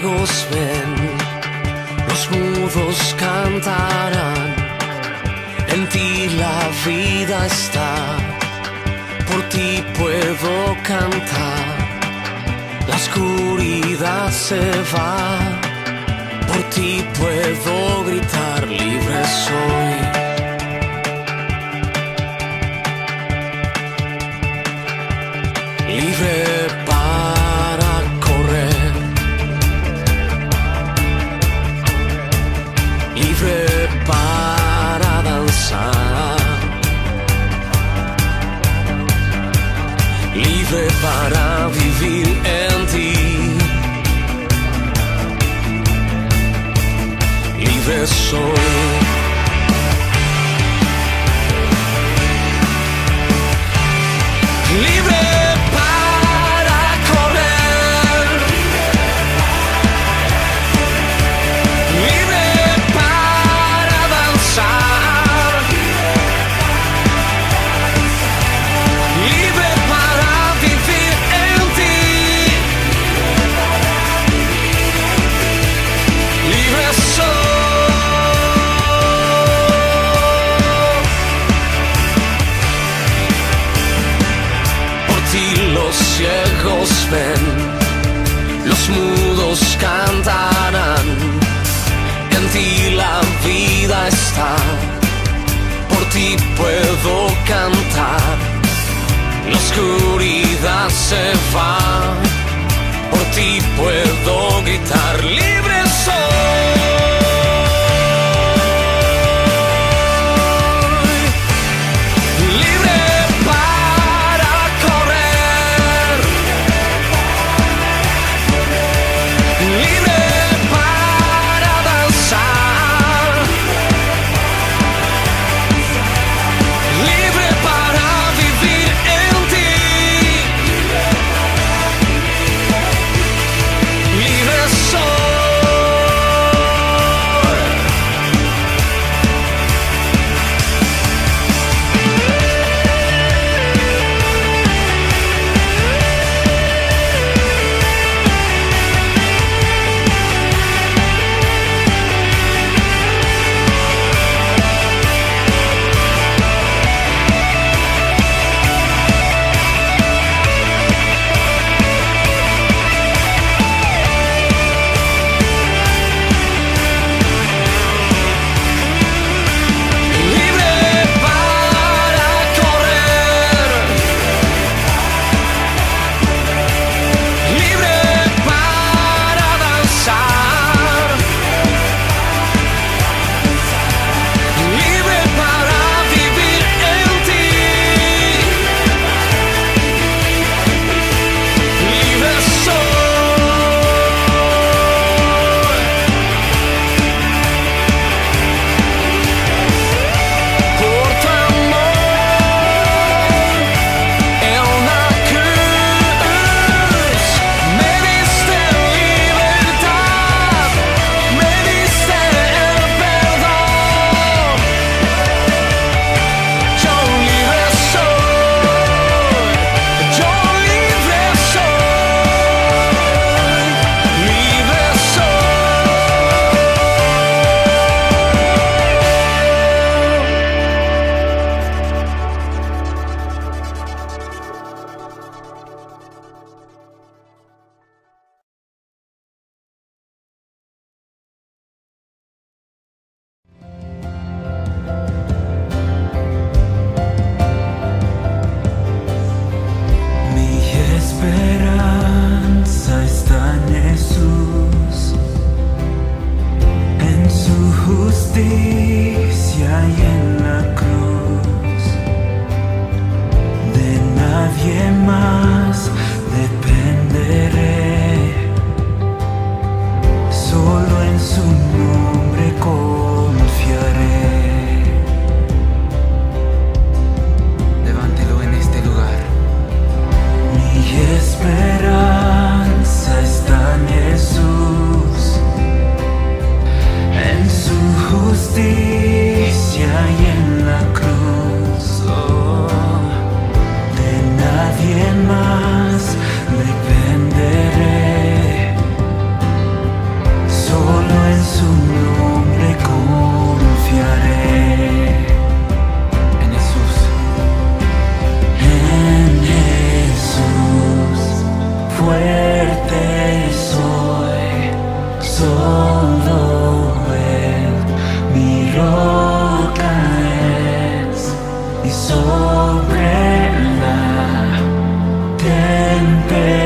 ciegos ven, los mudos cantarán. En ti la vida está, por ti puedo cantar. La oscuridad se va, por ti puedo gritar, libre soy. Libre para correr, libre para danzar, libre para vivir en ti. Libre soy. Libre para correr, libre para danzar, libre para vivir en ti. Libre soy. Los ciegos ven, los mudos cantarán. En ti la vida está, por ti puedo cantar. La oscuridad se va, por ti puedo gritar, libre soy. Libre soy. roca es, y sobre la tempestad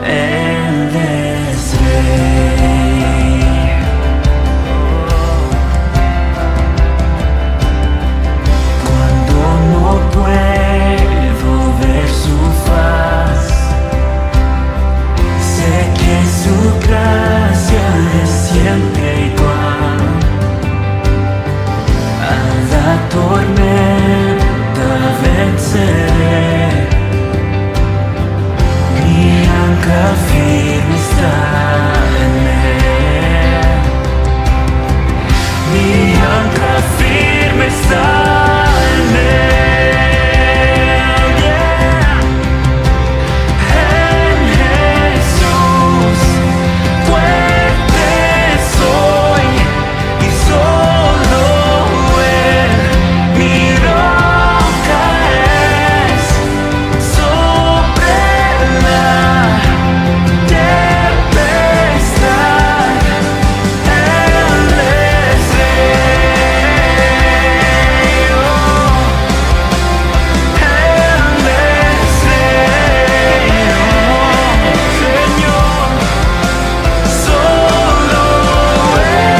Él es Rey. Cuando no puedo ver su faz, sé que su gracia es siempre igual. A la tormenta venceré, mi ancla firme está en Él. Mi ancla firme está en Él. Yeah. En Jesús fuerte soy, y solo Él mi roca es. Sobre la tempestad Él es Rey. Oh, Él es Rey. Oh, Señor, solo Él.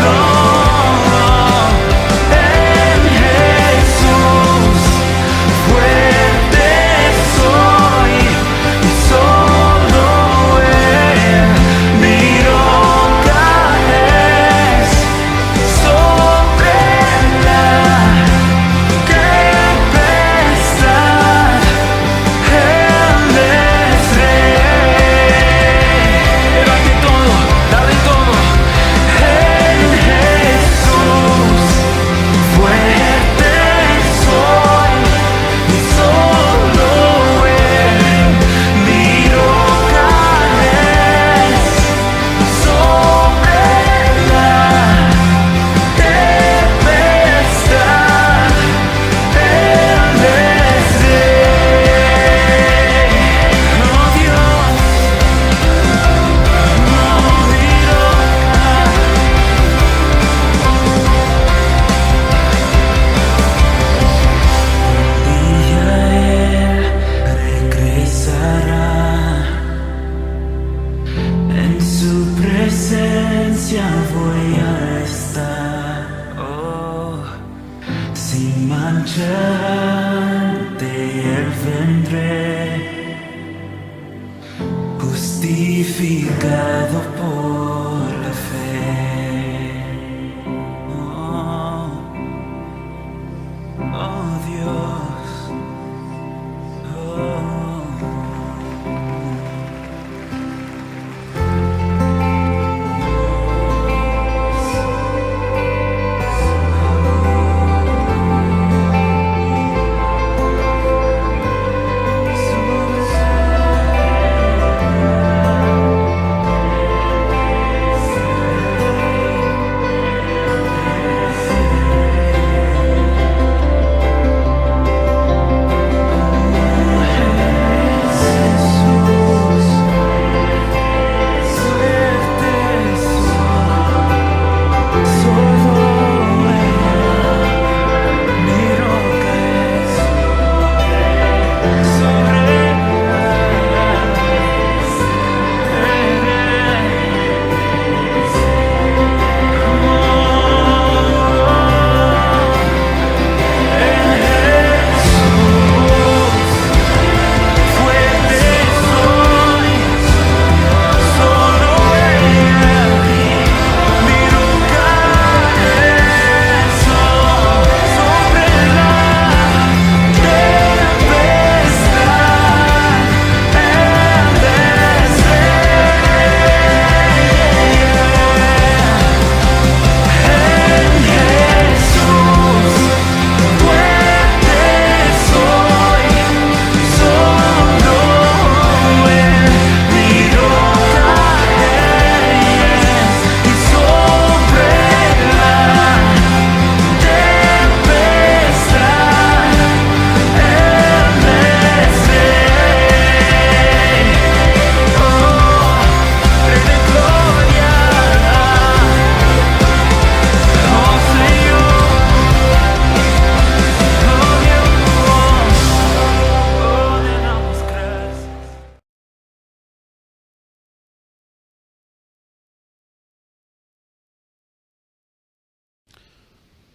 Oh, en Jesús fuerte soy, y solo Él mi roca es. Sobre la tempestad Él es Rey. Levante todo, dale todo. En Jesús fuerte soy, y solo Él mi roca es. Sobre la tempestad Él es Rey. Oh Dios, oh mi roca. Un día Él regresará, en su presencia voy a estar. Oh, sin mancha ante Él vendré, justificado por la fe. Oh, oh Dios. Oh.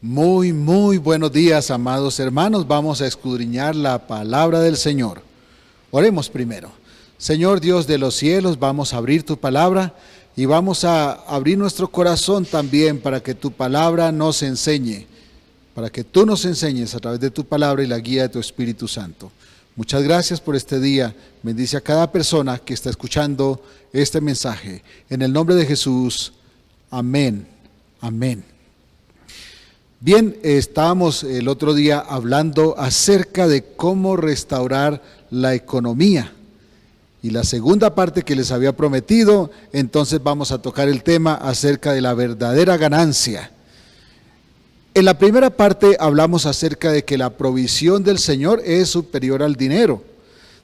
Muy buenos días, amados hermanos. Vamos a escudriñar la palabra del Señor. Oremos primero. Señor Dios de los cielos, vamos a abrir tu palabra y vamos a abrir nuestro corazón también para que tu palabra nos enseñe, para que tú nos enseñes a través de tu palabra y la guía de tu Espíritu Santo. Muchas gracias por este día. Bendice a cada persona que está escuchando este mensaje. En el nombre de Jesús, amén. Amén. Bien, estábamos el otro día hablando acerca de cómo restaurar la economía. Y la segunda parte que les había prometido, entonces vamos a tocar el tema acerca de la verdadera ganancia. En la primera parte hablamos acerca de que la provisión del Señor es superior al dinero.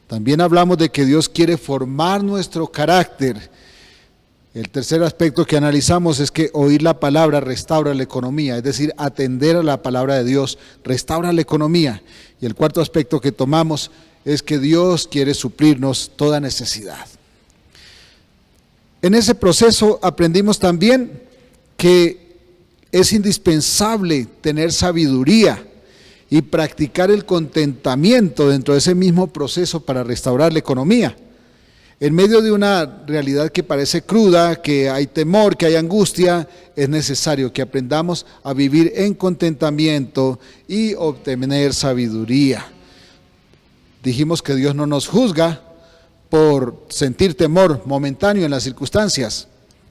También hablamos de que Dios quiere formar nuestro carácter. El tercer aspecto que analizamos es que oír la palabra restaura la economía, es decir, atender a la palabra de Dios restaura la economía. Y el cuarto aspecto que tomamos es que Dios quiere suplirnos toda necesidad. En ese proceso aprendimos también que es indispensable tener sabiduría y practicar el contentamiento dentro de ese mismo proceso para restaurar la economía. En medio de una realidad que parece cruda, que hay temor, que hay angustia, es necesario que aprendamos a vivir en contentamiento y obtener sabiduría. Dijimos que Dios no nos juzga por sentir temor momentáneo en las circunstancias.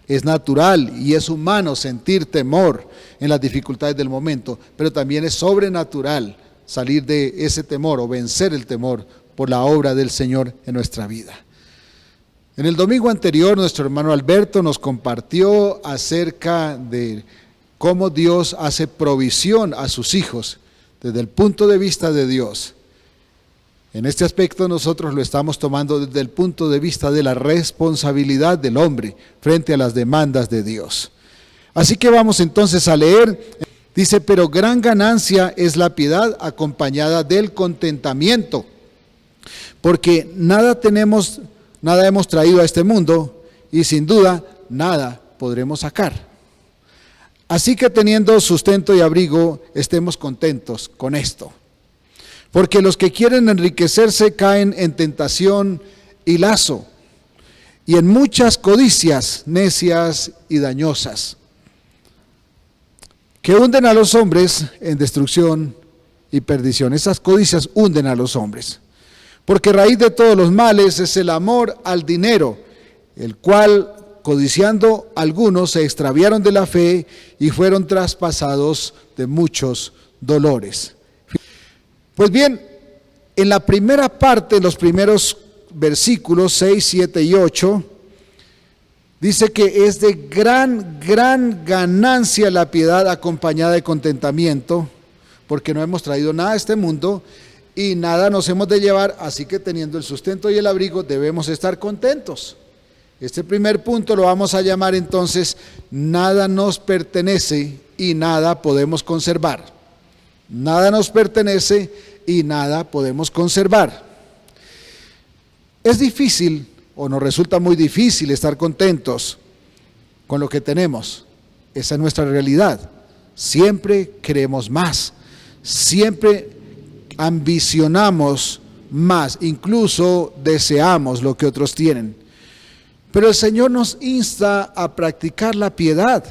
Es natural y es humano sentir temor en las dificultades del momento, pero también es sobrenatural salir de ese temor o vencer el temor por la obra del Señor en nuestra vida. En el domingo anterior, nuestro hermano Alberto nos compartió acerca de cómo Dios hace provisión a sus hijos desde el punto de vista de Dios. En este aspecto nosotros lo estamos tomando desde el punto de vista de la responsabilidad del hombre frente a las demandas de Dios. Así que vamos entonces a leer. Dice, pero gran ganancia es la piedad acompañada del contentamiento, porque nada hemos traído a este mundo y sin duda nada podremos sacar. Así que teniendo sustento y abrigo, estemos contentos con esto. Porque los que quieren enriquecerse caen en tentación y lazo, y en muchas codicias necias y dañosas, que hunden a los hombres en destrucción y perdición. Esas codicias hunden a los hombres. Porque raíz de todos los males es el amor al dinero, el cual, codiciando algunos, se extraviaron de la fe y fueron traspasados de muchos dolores. Pues bien, en la primera parte, en los primeros versículos 6, 7 y 8, dice que es de gran ganancia la piedad acompañada de contentamiento, porque no hemos traído nada a este mundo y nada nos hemos de llevar, así que teniendo el sustento y el abrigo debemos estar contentos. Este primer punto lo vamos a llamar entonces, nada nos pertenece y nada podemos conservar. Nada nos pertenece y nada podemos conservar. Es difícil o nos resulta muy difícil estar contentos con lo que tenemos. Esa es nuestra realidad. Siempre queremos más, siempre ambicionamos más, incluso deseamos lo que otros tienen. Pero el Señor nos insta a practicar la piedad.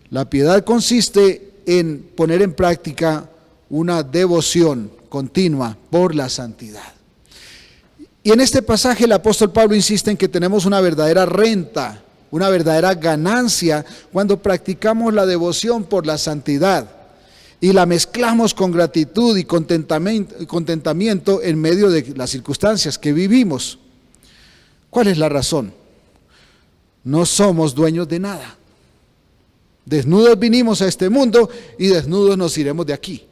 La piedad consiste en poner en práctica una devoción continua por la santidad. Y en este pasaje el apóstol Pablo insiste en que tenemos una verdadera renta, una verdadera ganancia cuando practicamos la devoción por la santidad y la mezclamos con gratitud y contentamiento en medio de las circunstancias que vivimos. ¿Cuál es la razón? No somos dueños de nada. Desnudos vinimos a este mundo y desnudos nos iremos de aquí.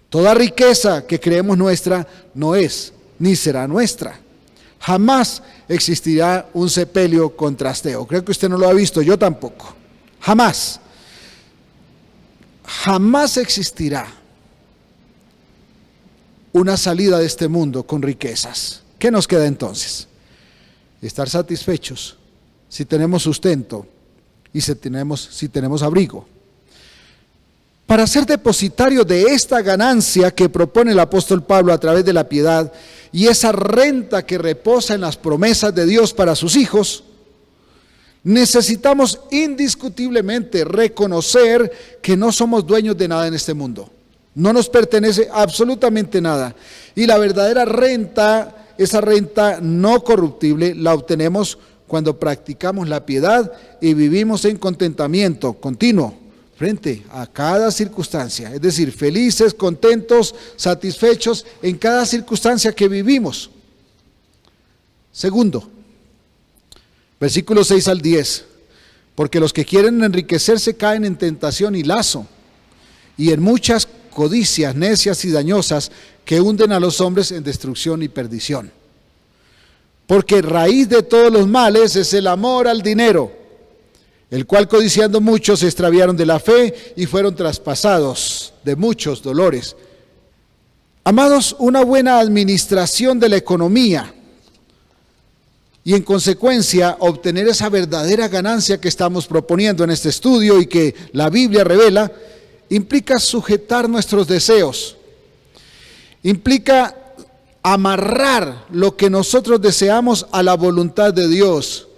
Toda riqueza que creemos nuestra no es, ni será nuestra. Jamás existirá un sepelio con trasteo. Creo que usted no lo ha visto, yo tampoco. Jamás. Jamás existirá una salida de este mundo con riquezas. ¿Qué nos queda entonces? Estar satisfechos si tenemos sustento y si tenemos abrigo. para ser depositario de esta ganancia que propone el apóstol Pablo a través de la piedad y esa renta que reposa en las promesas de Dios para sus hijos, necesitamos indiscutiblemente reconocer que no somos dueños de nada en este mundo. No nos pertenece absolutamente nada. Y la verdadera renta, esa renta no corruptible, la obtenemos cuando practicamos la piedad y vivimos en contentamiento continuo frente a cada circunstancia. Es decir, felices, contentos, satisfechos en cada circunstancia que vivimos. Segundo, versículos 6 al 10. Porque los que quieren enriquecerse caen en tentación y lazo, y en muchas codicias necias y dañosas que hunden a los hombres en destrucción y perdición. Porque raíz de todos los males es el amor al dinero, el cual codiciando muchos se extraviaron de la fe y fueron traspasados de muchos dolores. Amados, una buena administración de la economía y en consecuencia obtener esa verdadera ganancia que estamos proponiendo en este estudio y que la Biblia revela, implica sujetar nuestros deseos, implica amarrar lo que nosotros deseamos a la voluntad de Dios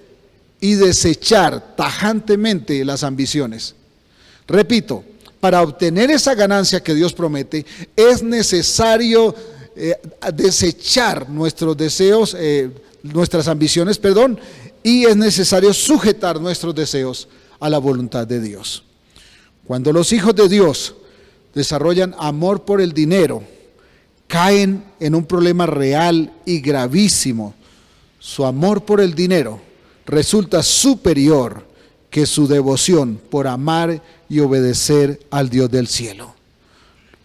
y desechar tajantemente las ambiciones. Repito, para obtener esa ganancia que Dios promete, es necesario desechar nuestros deseos, nuestras ambiciones, y es necesario sujetar nuestros deseos a la voluntad de Dios. Cuando los hijos de Dios desarrollan amor por el dinero, caen en un problema real y gravísimo. Su amor por el dinero resulta superior que su devoción por amar y obedecer al Dios del cielo.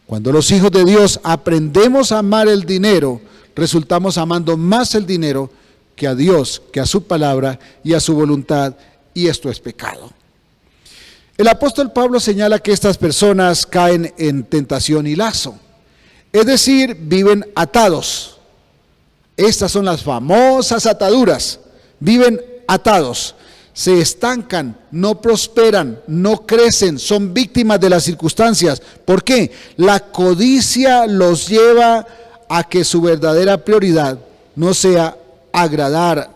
Cuando los hijos de Dios aprendemos a amar el dinero, resultamos amando más el dinero que a Dios, que a su palabra y a su voluntad, y esto es pecado. El apóstol Pablo señala que estas personas caen en tentación y lazo, es decir, viven atados. Estas son las famosas ataduras, viven atados, se estancan, no prosperan, no crecen, son víctimas de las circunstancias. ¿Por qué? La codicia los lleva a que su verdadera prioridad no sea agradar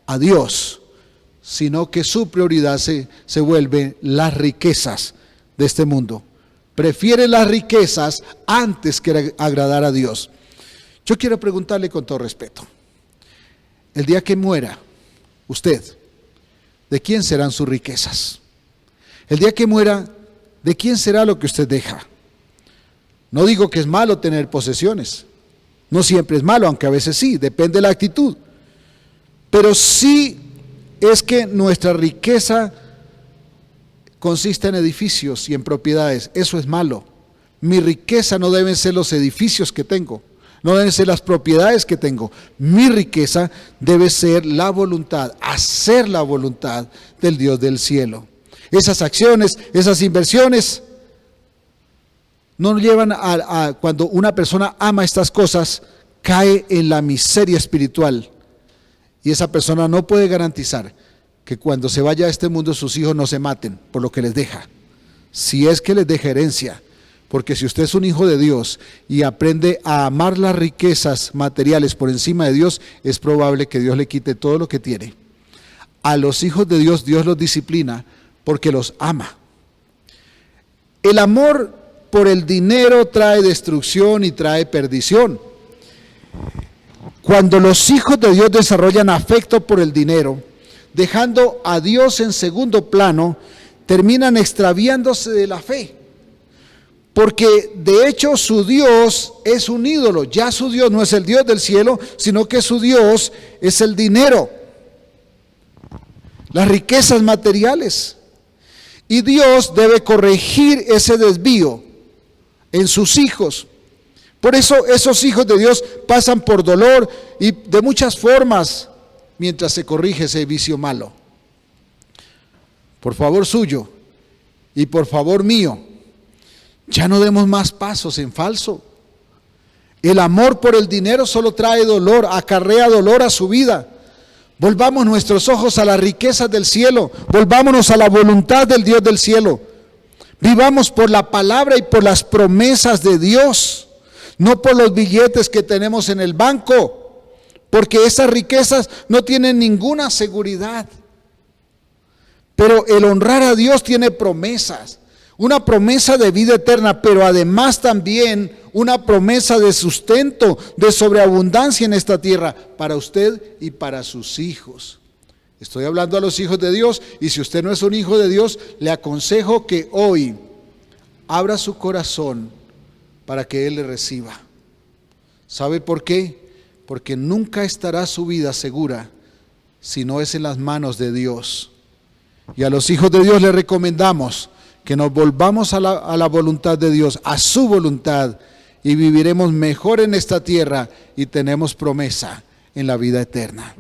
a Dios, sino que su prioridad se vuelven las riquezas de este mundo. Prefiere las riquezas antes que agradar a Dios. Yo quiero preguntarle con todo respeto, el día que muera usted, ¿de quién serán sus riquezas? El día que muera, ¿de quién será lo que usted deja? No digo que es malo tener posesiones, no siempre es malo, aunque a veces sí, depende de la actitud. Pero sí es que nuestra riqueza consiste en edificios y en propiedades. Eso es malo. Mi riqueza no deben ser los edificios que tengo, no deben ser las propiedades que tengo. Mi riqueza debe ser la voluntad, hacer la voluntad del Dios del cielo. Esas acciones, esas inversiones no llevan a cuando una persona ama estas cosas, cae en la miseria espiritual. Y esa persona no puede garantizar que cuando se vaya a este mundo sus hijos no se maten por lo que les deja, si es que les deja herencia. Porque si usted es un hijo de Dios y aprende a amar las riquezas materiales por encima de Dios, es probable que Dios le quite todo lo que tiene. A los hijos de Dios, Dios los disciplina porque los ama. El amor por el dinero trae destrucción y trae perdición. Cuando los hijos de Dios desarrollan afecto por el dinero, dejando a Dios en segundo plano, terminan extraviándose de la fe. Porque de hecho su Dios es un ídolo. Ya su Dios no es el Dios del cielo, sino que su Dios es el dinero, las riquezas materiales. Y Dios debe corregir ese desvío en sus hijos. Por eso esos hijos de Dios pasan por dolor y de muchas formas mientras se corrige ese vicio malo. Por favor suyo y por favor mío, ya no demos más pasos en falso. El amor por el dinero solo trae dolor, acarrea dolor a su vida. Volvamos nuestros ojos a las riquezas del cielo, volvámonos a la voluntad del Dios del cielo. Vivamos por la palabra y por las promesas de Dios, no por los billetes que tenemos en el banco, porque esas riquezas no tienen ninguna seguridad. Pero el honrar a Dios tiene promesas, una promesa de vida eterna, pero además también una promesa de sustento, de sobreabundancia en esta tierra, para usted y para sus hijos. Estoy hablando a los hijos de Dios, y si usted no es un hijo de Dios, le aconsejo que hoy abra su corazón para que Él le reciba. ¿Sabe por qué? Porque nunca estará su vida segura si no es en las manos de Dios. Y a los hijos de Dios les recomendamos que nos volvamos a la voluntad de Dios, a su voluntad, y viviremos mejor en esta tierra y tenemos promesa en la vida eterna.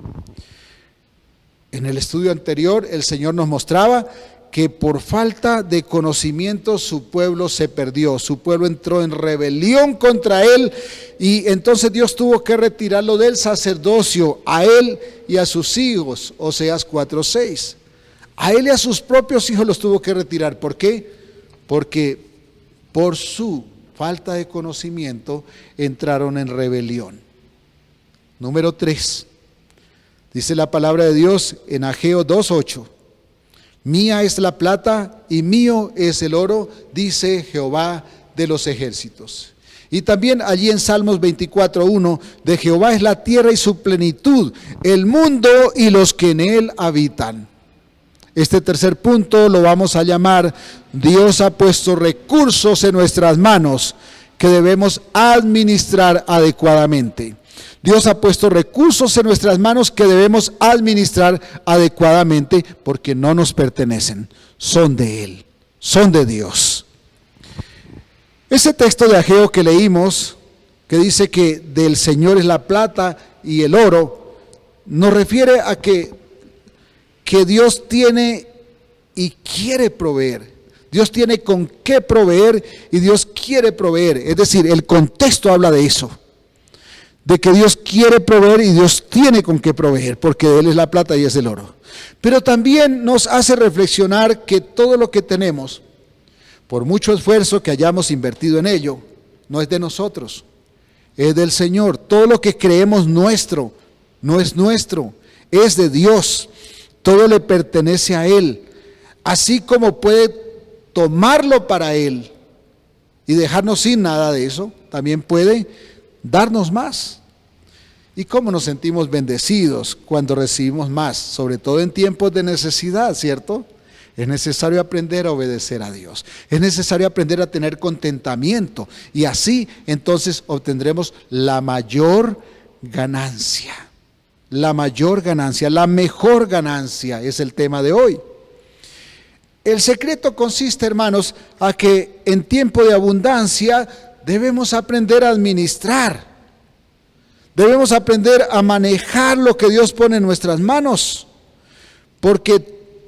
En el estudio anterior, el Señor nos mostraba que por falta de conocimiento su pueblo se perdió, su pueblo entró en rebelión contra Él, y entonces Dios tuvo que retirarlo del sacerdocio, a Él y a sus hijos, Oseas 4:6. A Él y a sus propios hijos los tuvo que retirar. ¿Por qué? Porque por su falta de conocimiento entraron en rebelión. Número 3. Dice la palabra de Dios en Ageo 2:8. Mía es la plata y mío es el oro, dice Jehová de los ejércitos. Y también allí en Salmos 24:1, de Jehová es la tierra y su plenitud, el mundo y los que en él habitan. Este tercer punto lo vamos a llamar: Dios ha puesto recursos en nuestras manos que debemos administrar adecuadamente. Dios ha puesto recursos en nuestras manos que debemos administrar adecuadamente, porque no nos pertenecen, son de Él, son de Dios. Ese texto de Ageo que leímos, que dice que del Señor es la plata y el oro, nos refiere a que Dios tiene y quiere proveer. Dios tiene con qué proveer y Dios quiere proveer. Es decir, el contexto habla de eso, de que Dios quiere proveer y Dios tiene con qué proveer, porque de Él es la plata y es el oro. Pero también nos hace reflexionar que todo lo que tenemos, por mucho esfuerzo que hayamos invertido en ello, no es de nosotros, es del Señor. Todo lo que creemos nuestro, no es nuestro, es de Dios. Todo le pertenece a Él. Así como puede tomarlo para Él y dejarnos sin nada de eso, también puede darnos más. ¿Y cómo nos sentimos bendecidos cuando recibimos más? Sobre todo en tiempos de necesidad, ¿cierto? Es necesario aprender a obedecer a Dios. Es necesario aprender a tener contentamiento. Y así entonces obtendremos la mayor ganancia. La mayor ganancia, la mejor ganancia es el tema de hoy. El secreto consiste, hermanos, a que en tiempo de abundancia debemos aprender a administrar. Debemos aprender a manejar lo que Dios pone en nuestras manos. Porque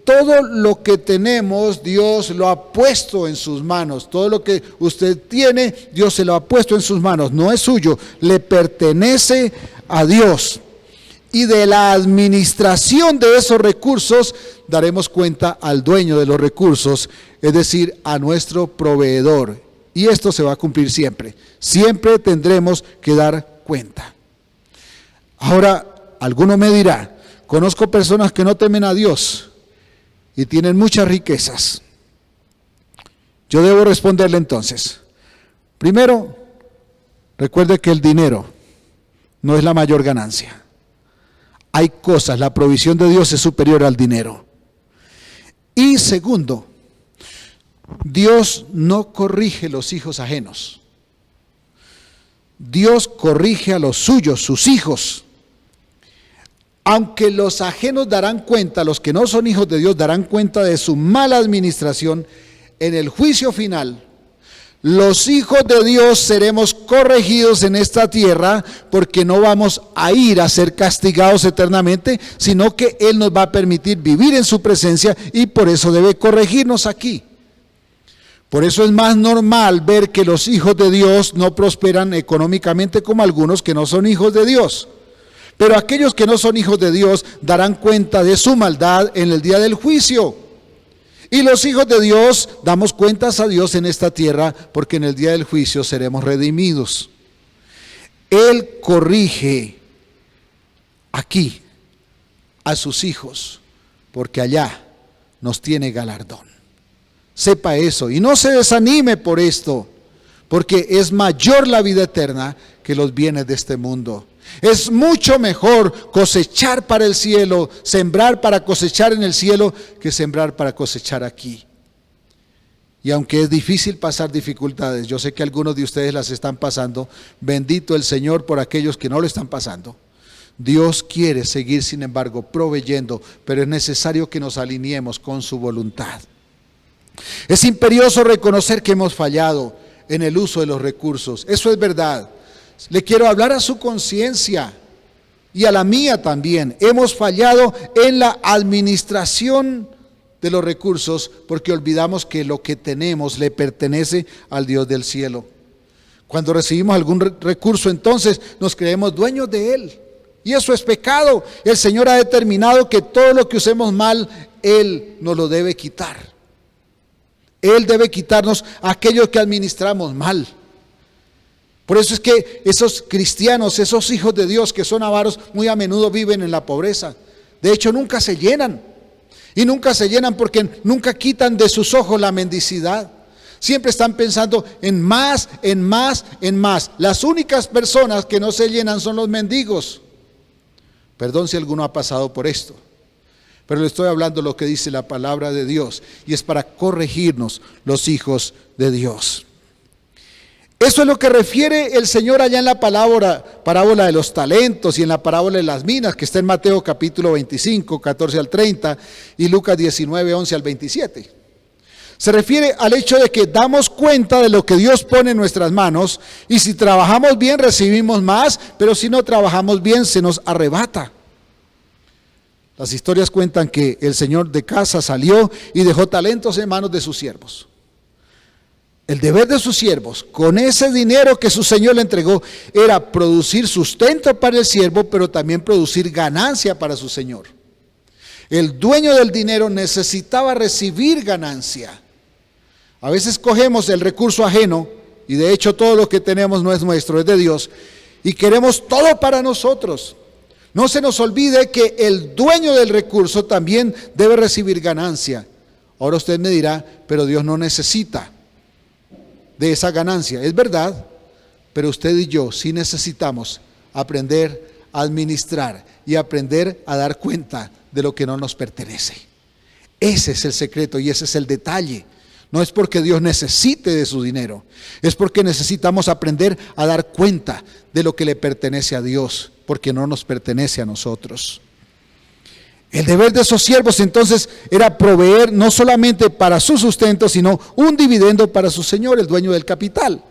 todo lo que tenemos, Dios lo ha puesto en sus manos. Todo lo que usted tiene, Dios se lo ha puesto en sus manos. No es suyo, le pertenece a Dios. Y de la administración de esos recursos daremos cuenta al dueño de los recursos, es decir, a nuestro proveedor. Y esto se va a cumplir siempre. Siempre tendremos que dar cuenta. Ahora, alguno me dirá, conozco personas que no temen a Dios y tienen muchas riquezas. Yo debo responderle entonces. Primero, recuerde que el dinero no es la mayor ganancia. Hay cosas, la provisión de Dios es superior al dinero. Y segundo, Dios no corrige los hijos ajenos. Dios corrige a los suyos, sus hijos. Aunque los ajenos darán cuenta, los que no son hijos de Dios darán cuenta de su mala administración, en el juicio final, los hijos de Dios seremos corregidos en esta tierra, porque no vamos a ir a ser castigados eternamente, sino que Él nos va a permitir vivir en su presencia, y por eso debe corregirnos aquí. Por eso es más normal ver que los hijos de Dios no prosperan económicamente como algunos que no son hijos de Dios. Pero aquellos que no son hijos de Dios darán cuenta de su maldad en el día del juicio. Y los hijos de Dios damos cuentas a Dios en esta tierra, porque en el día del juicio seremos redimidos. Él corrige aquí a sus hijos, porque allá nos tiene galardón. Sepa eso y no se desanime por esto, porque es mayor la vida eterna que los bienes de este mundo. Es mucho mejor cosechar para el cielo, sembrar para cosechar en el cielo, que sembrar para cosechar aquí. Y aunque es difícil pasar dificultades, yo sé que algunos de ustedes las están pasando, bendito el Señor por aquellos que no lo están pasando. Dios quiere seguir, sin embargo, proveyendo, pero es necesario que nos alineemos con su voluntad. Es imperioso reconocer que hemos fallado en el uso de los recursos. Eso es verdad. Le quiero hablar a su conciencia y a la mía también. Hemos fallado en la administración de los recursos porque olvidamos que lo que tenemos le pertenece al Dios del cielo. Cuando recibimos algún recurso, entonces nos creemos dueños de él. Y eso es pecado. El Señor ha determinado que todo lo que usemos mal, Él nos lo debe quitar. Él debe quitarnos aquello que administramos mal. Por eso es que esos cristianos, esos hijos de Dios que son avaros, muy a menudo viven en la pobreza. De hecho, nunca se llenan. Y nunca se llenan porque nunca quitan de sus ojos la mendicidad. Siempre están pensando en más, en más, en más. Las únicas personas que no se llenan son los mendigos. Perdón si alguno ha pasado por esto, pero le estoy hablando lo que dice la palabra de Dios, y es para corregirnos los hijos de Dios. Eso es lo que refiere el Señor allá en la parábola de los talentos y en la parábola de las minas, que está en Mateo capítulo 25, 14 al 30 y Lucas 19, 11 al 27. Se refiere al hecho de que damos cuenta de lo que Dios pone en nuestras manos, y si trabajamos bien recibimos más, pero si no trabajamos bien se nos arrebata. Las historias cuentan que el señor de casa salió y dejó talentos en manos de sus siervos. El deber de sus siervos, con ese dinero que su señor le entregó, era producir sustento para el siervo, pero también producir ganancia para su señor. El dueño del dinero necesitaba recibir ganancia. A veces cogemos el recurso ajeno, y de hecho todo lo que tenemos no es nuestro, es de Dios, y queremos todo para nosotros. No se nos olvide que el dueño del recurso también debe recibir ganancia. Ahora usted me dirá, pero Dios no necesita de esa ganancia. Es verdad, pero usted y yo sí necesitamos aprender a administrar y aprender a dar cuenta de lo que no nos pertenece. Ese es el secreto y ese es el detalle. No es porque Dios necesite de su dinero, es porque necesitamos aprender a dar cuenta de lo que le pertenece a Dios, porque no nos pertenece a nosotros. El deber de esos siervos entonces era proveer no solamente para su sustento, sino un dividendo para su señor, el dueño del capital.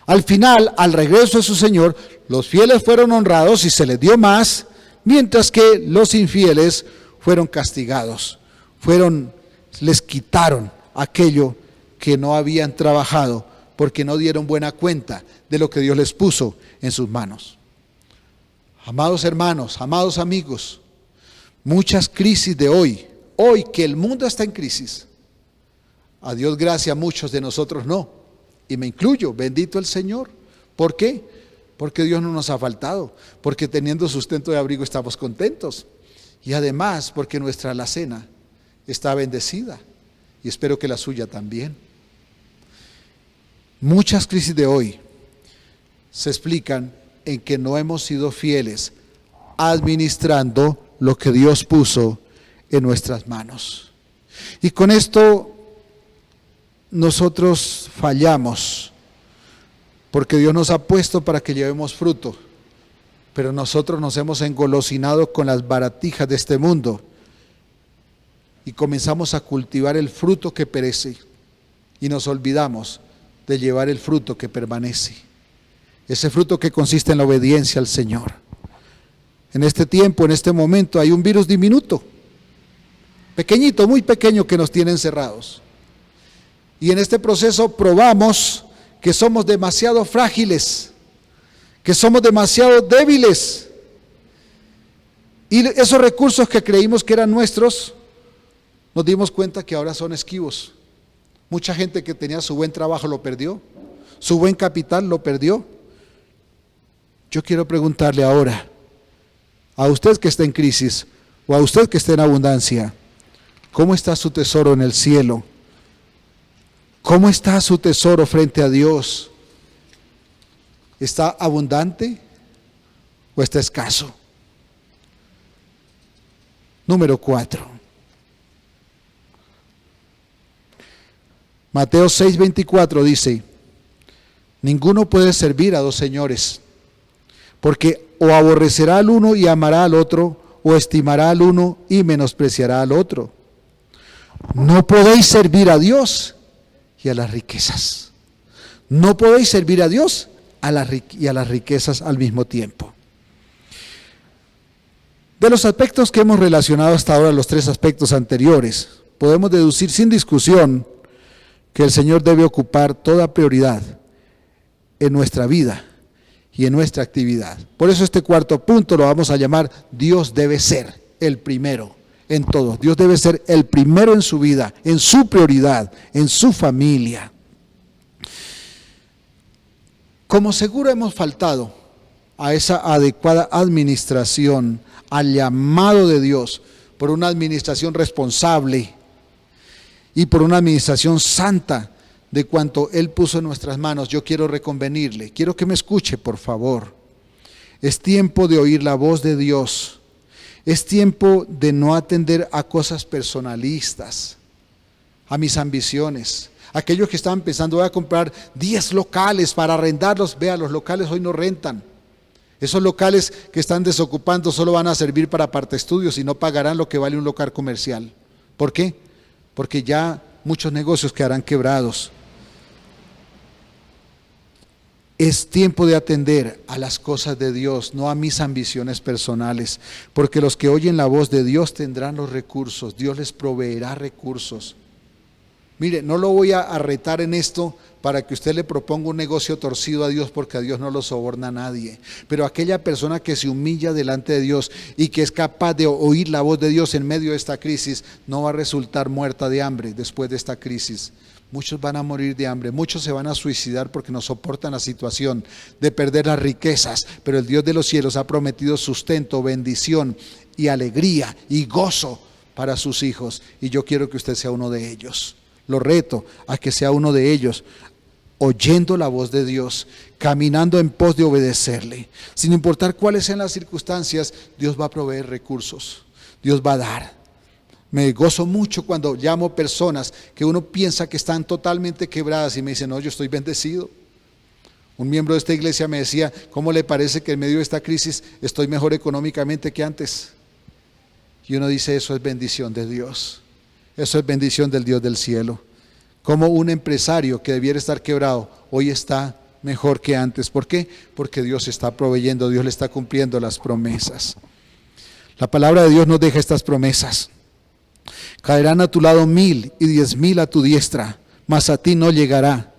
Al final, al regreso de su señor, los fieles fueron honrados y se les dio más, mientras que los infieles fueron castigados, les quitaron aquello que no habían trabajado, porque no dieron buena cuenta de lo que Dios les puso en sus manos. Amados hermanos, amados amigos, muchas crisis de hoy que el mundo está en crisis, a Dios gracias, muchos de nosotros no, y me incluyo, bendito el Señor. ¿Por qué? Porque Dios no nos ha faltado, porque teniendo sustento de abrigo estamos contentos, y además porque nuestra alacena está bendecida, y espero que la suya también. Muchas crisis de hoy se explican en que no hemos sido fieles administrando lo que Dios puso en nuestras manos. Y con esto nosotros fallamos, porque Dios nos ha puesto para que llevemos fruto, pero nosotros nos hemos engolosinado con las baratijas de este mundo y comenzamos a cultivar el fruto que perece y nos olvidamos de llevar el fruto que permanece, ese fruto que consiste en la obediencia al Señor. En este tiempo, en este momento, hay un virus diminuto, pequeñito, muy pequeño, que nos tiene encerrados. Y en este proceso probamos que somos demasiado frágiles, que somos demasiado débiles. Y esos recursos que creímos que eran nuestros, nos dimos cuenta que ahora son esquivos. Mucha gente que tenía su buen trabajo lo perdió, su buen capital lo perdió. Yo quiero preguntarle ahora, a usted que está en crisis o a usted que está en abundancia, ¿cómo está su tesoro en el cielo? ¿Cómo está su tesoro frente a Dios? ¿Está abundante o está escaso? Número 4. Mateo 6:24 dice, ninguno puede servir a dos señores, porque o aborrecerá al uno y amará al otro, o estimará al uno y menospreciará al otro. No podéis servir a Dios y a las riquezas. No podéis servir a Dios y a las riquezas al mismo tiempo. De los aspectos que hemos relacionado hasta ahora, los 3 aspectos anteriores, podemos deducir sin discusión que el Señor debe ocupar toda prioridad en nuestra vida y en nuestra actividad. Por eso este 4º punto lo vamos a llamar: Dios debe ser el primero en todo. Dios debe ser el primero en su vida, en su prioridad, en su familia. Como seguro hemos faltado a esa adecuada administración, al llamado de Dios por una administración responsable y por una administración santa de cuanto Él puso en nuestras manos, yo quiero reconvenirle, quiero que me escuche, por favor. Es tiempo de oír la voz de Dios. Es tiempo de no atender a cosas personalistas, a mis ambiciones. Aquellos que estaban pensando, voy a comprar 10 locales para arrendarlos, vea, los locales hoy no rentan. Esos locales que están desocupando solo van a servir para apartaestudios y no pagarán lo que vale un local comercial. ¿Por qué? Porque ya muchos negocios quedarán quebrados. Es tiempo de atender a las cosas de Dios, no a mis ambiciones personales, porque los que oyen la voz de Dios tendrán los recursos, Dios les proveerá recursos. Mire, no lo voy a retar en esto para que usted le proponga un negocio torcido a Dios, porque a Dios no lo soborna a nadie. Pero aquella persona que se humilla delante de Dios y que es capaz de oír la voz de Dios en medio de esta crisis, no va a resultar muerta de hambre después de esta crisis. Muchos van a morir de hambre, muchos se van a suicidar porque no soportan la situación de perder las riquezas, pero el Dios de los cielos ha prometido sustento, bendición y alegría y gozo para sus hijos, y yo quiero que usted sea uno de ellos. Lo reto a que sea uno de ellos, oyendo la voz de Dios, caminando en pos de obedecerle. Sin importar cuáles sean las circunstancias, Dios va a proveer recursos, Dios va a dar. Me gozo mucho cuando llamo personas que uno piensa que están totalmente quebradas y me dicen, no, yo estoy bendecido. Un miembro de esta iglesia me decía, ¿cómo le parece que en medio de esta crisis estoy mejor económicamente que antes? Y uno dice, eso es bendición de Dios. Eso es bendición del Dios del cielo. Como un empresario que debiera estar quebrado, hoy está mejor que antes. ¿Por qué? Porque Dios está proveyendo, Dios le está cumpliendo las promesas. La palabra de Dios nos deja estas promesas. Caerán a tu lado 1000 y 10,000 a tu diestra, mas a ti no llegará.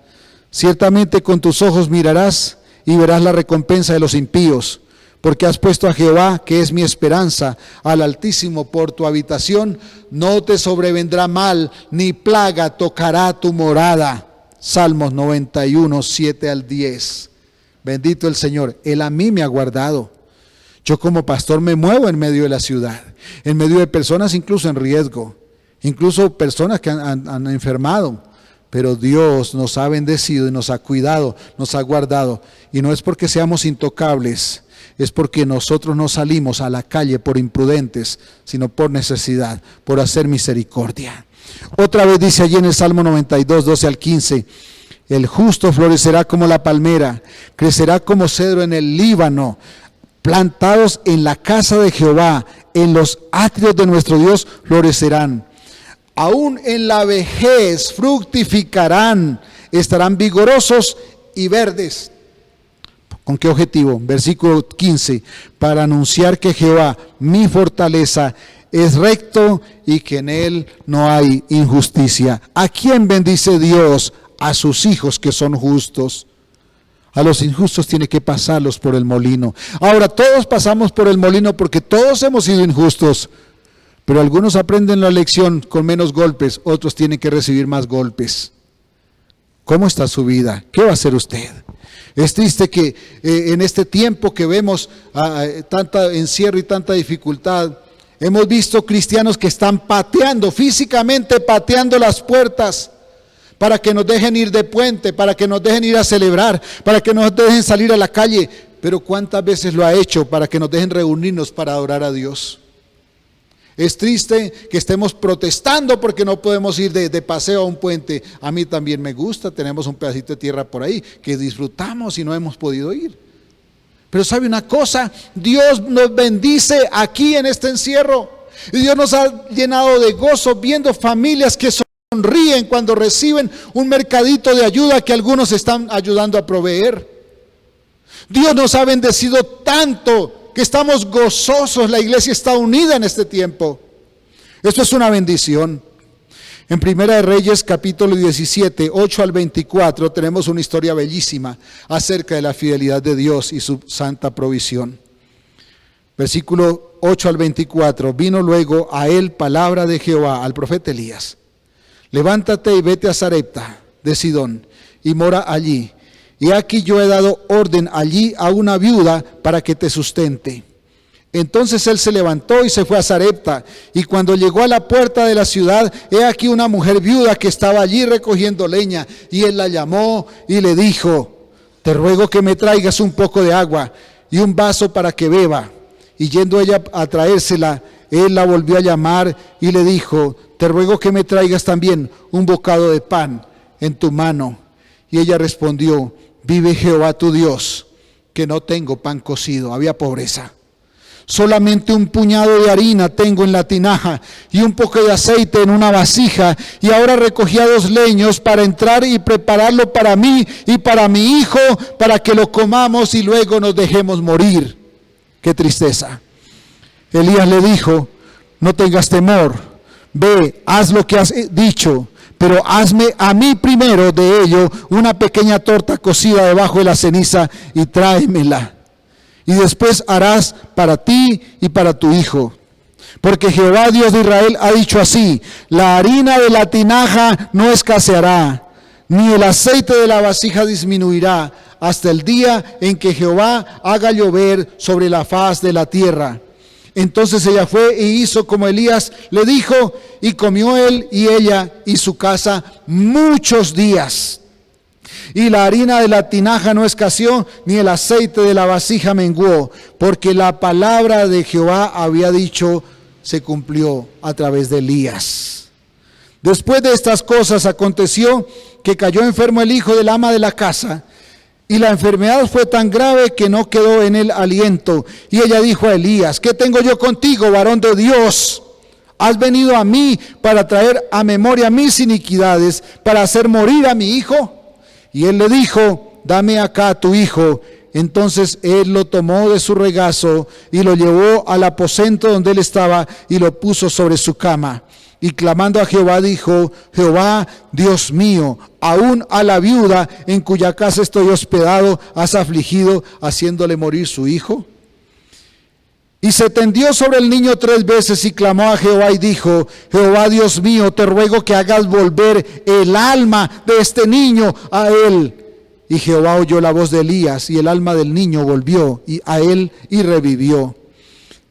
Ciertamente con tus ojos mirarás y verás la recompensa de los impíos. Porque has puesto a Jehová, que es mi esperanza, al Altísimo por tu habitación, no te sobrevendrá mal, ni plaga tocará tu morada. Salmos 91, 7 al 10. Bendito el Señor, Él a mí me ha guardado. Yo como pastor me muevo en medio de la ciudad, en medio de personas incluso en riesgo, incluso personas que han enfermado. Pero Dios nos ha bendecido y nos ha cuidado, nos ha guardado. Y no es porque seamos intocables, es porque nosotros no salimos a la calle por imprudentes, sino por necesidad, por hacer misericordia. Otra vez dice allí en el Salmo 92, 12 al 15, el justo florecerá como la palmera, crecerá como cedro en el Líbano, plantados en la casa de Jehová, en los atrios de nuestro Dios florecerán. Aún en la vejez fructificarán, estarán vigorosos y verdes. ¿Con qué objetivo? Versículo 15, para anunciar que Jehová, mi fortaleza, es recto y que en él no hay injusticia. ¿A quién bendice Dios? A sus hijos que son justos. A los injustos tiene que pasarlos por el molino. Ahora, todos pasamos por el molino porque todos hemos sido injustos. Pero algunos aprenden la lección con menos golpes, otros tienen que recibir más golpes. ¿Cómo está su vida? ¿Qué va a hacer usted? Es triste que en este tiempo que vemos tanta encierro y tanta dificultad, hemos visto cristianos que están pateando, físicamente pateando las puertas para que nos dejen ir de puente, para que nos dejen ir a celebrar, para que nos dejen salir a la calle. Pero ¿cuántas veces lo ha hecho para que nos dejen reunirnos para adorar a Dios? Es triste que estemos protestando porque no podemos ir de paseo a un puente. A mí también me gusta, tenemos un pedacito de tierra por ahí que disfrutamos y no hemos podido ir. Pero ¿sabe una cosa? Dios nos bendice aquí en este encierro. Y Dios nos ha llenado de gozo viendo familias que sonríen cuando reciben un mercadito de ayuda que algunos están ayudando a proveer. Dios nos ha bendecido tanto que estamos gozosos, la iglesia está unida en este tiempo. Esto es una bendición. En Primera de Reyes, capítulo 17, 8 al 24, tenemos una historia bellísima acerca de la fidelidad de Dios y su santa provisión. Versículo 8 al 24, vino luego a él palabra de Jehová al profeta Elías. Levántate y vete a Sarepta de Sidón y mora allí. Y aquí yo he dado orden allí a una viuda para que te sustente. Entonces él se levantó y se fue a Sarepta. Y cuando llegó a la puerta de la ciudad, he aquí una mujer viuda que estaba allí recogiendo leña. Y él la llamó y le dijo: te ruego que me traigas un poco de agua y un vaso para que beba. Y yendo ella a traérsela, él la volvió a llamar y le dijo: te ruego que me traigas también un bocado de pan en tu mano. Y ella respondió: vive Jehová tu Dios, que no tengo pan cocido. Había pobreza. Solamente un puñado de harina tengo en la tinaja y un poco de aceite en una vasija. Y ahora recogía 2 leños para entrar y prepararlo para mí y para mi hijo, para que lo comamos y luego nos dejemos morir. Qué tristeza. Elías le dijo: no tengas temor, ve, haz lo que has dicho. Pero hazme a mí primero de ello una pequeña torta cocida debajo de la ceniza y tráemela. Y después harás para ti y para tu hijo. Porque Jehová Dios de Israel ha dicho así: la harina de la tinaja no escaseará, ni el aceite de la vasija disminuirá, hasta el día en que Jehová haga llover sobre la faz de la tierra. Entonces ella fue e hizo como Elías le dijo, y comió él y ella y su casa muchos días. Y la harina de la tinaja no escaseó, ni el aceite de la vasija menguó, porque la palabra de Jehová había dicho, se cumplió a través de Elías. Después de estas cosas aconteció que cayó enfermo el hijo del ama de la casa, y la enfermedad fue tan grave que no quedó en él aliento. Y ella dijo a Elías: ¿qué tengo yo contigo, varón de Dios? ¿Has venido a mí para traer a memoria mis iniquidades, para hacer morir a mi hijo? Y él le dijo: dame acá a tu hijo. Entonces él lo tomó de su regazo y lo llevó al aposento donde él estaba y lo puso sobre su cama. Y clamando a Jehová dijo: Jehová, Dios mío, aún a la viuda en cuya casa estoy hospedado has afligido, haciéndole morir su hijo. Y se tendió sobre el niño 3 veces y clamó a Jehová y dijo: Jehová, Dios mío, te ruego que hagas volver el alma de este niño a él. Y Jehová oyó la voz de Elías, y el alma del niño volvió a él y revivió.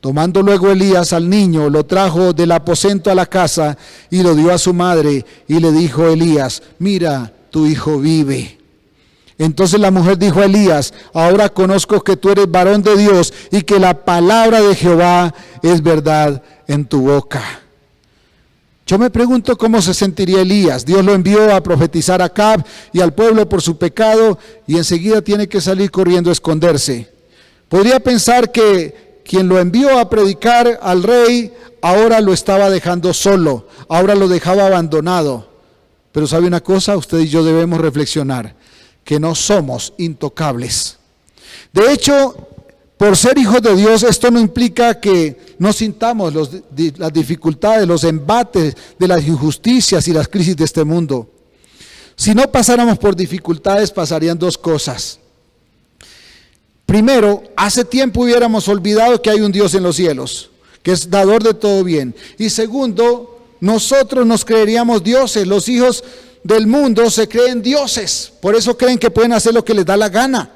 Tomando luego Elías al niño, lo trajo del aposento a la casa y lo dio a su madre, y le dijo Elías: mira, tu hijo vive. Entonces la mujer dijo a Elías: ahora conozco que tú eres varón de Dios y que la palabra de Jehová es verdad en tu boca. Yo me pregunto cómo se sentiría Elías. Dios lo envió a profetizar a Acab y al pueblo por su pecado, y enseguida tiene que salir corriendo a esconderse. Podría pensar que quien lo envió a predicar al rey ahora lo estaba dejando solo, ahora lo dejaba abandonado. Pero ¿sabe una cosa? Usted y yo debemos reflexionar que no somos intocables. De hecho, por ser hijos de Dios, esto no implica que no sintamos las dificultades, los embates de las injusticias y las crisis de este mundo. Si no pasáramos por dificultades, pasarían 2 cosas. Primero, hace tiempo hubiéramos olvidado que hay un Dios en los cielos, que es dador de todo bien. Y segundo, nosotros nos creeríamos dioses. Los hijos del mundo se creen dioses, por eso creen que pueden hacer lo que les da la gana.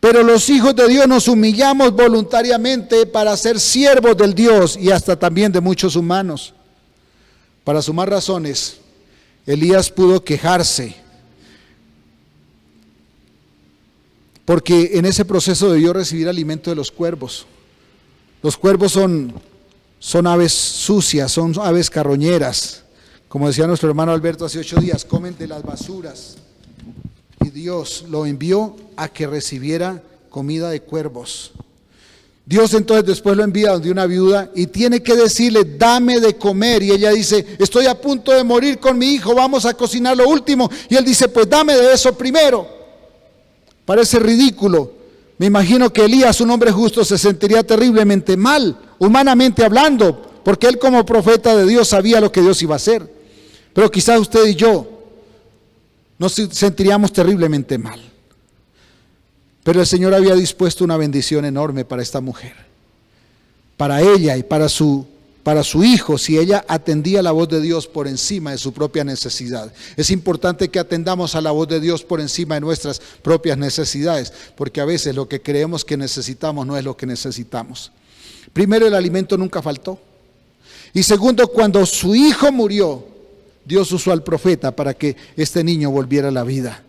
Pero los hijos de Dios nos humillamos voluntariamente para ser siervos del Dios y hasta también de muchos humanos. Para sumar razones, Elías pudo quejarse, porque en ese proceso debió recibir alimento de los cuervos. Los cuervos son aves sucias, son aves carroñeras. Como decía nuestro hermano Alberto hace 8 días, comen de las basuras. Y Dios lo envió a que recibiera comida de cuervos. Dios entonces después lo envía donde una viuda y tiene que decirle, dame de comer. Y ella dice, estoy a punto de morir con mi hijo, vamos a cocinar lo último. Y él dice, pues dame de eso primero. Parece ridículo. Me imagino que Elías, un hombre justo, se sentiría terriblemente mal, humanamente hablando, porque él como profeta de Dios sabía lo que Dios iba a hacer. Pero quizás usted y yo nos sentiríamos terriblemente mal. Pero el Señor había dispuesto una bendición enorme para esta mujer, para ella y para su hijo, si ella atendía la voz de Dios por encima de su propia necesidad. Es importante que atendamos a la voz de Dios por encima de nuestras propias necesidades, porque a veces lo que creemos que necesitamos no es lo que necesitamos. Primero, el alimento nunca faltó. Y segundo, cuando su hijo murió, Dios usó al profeta para que este niño volviera a la vida.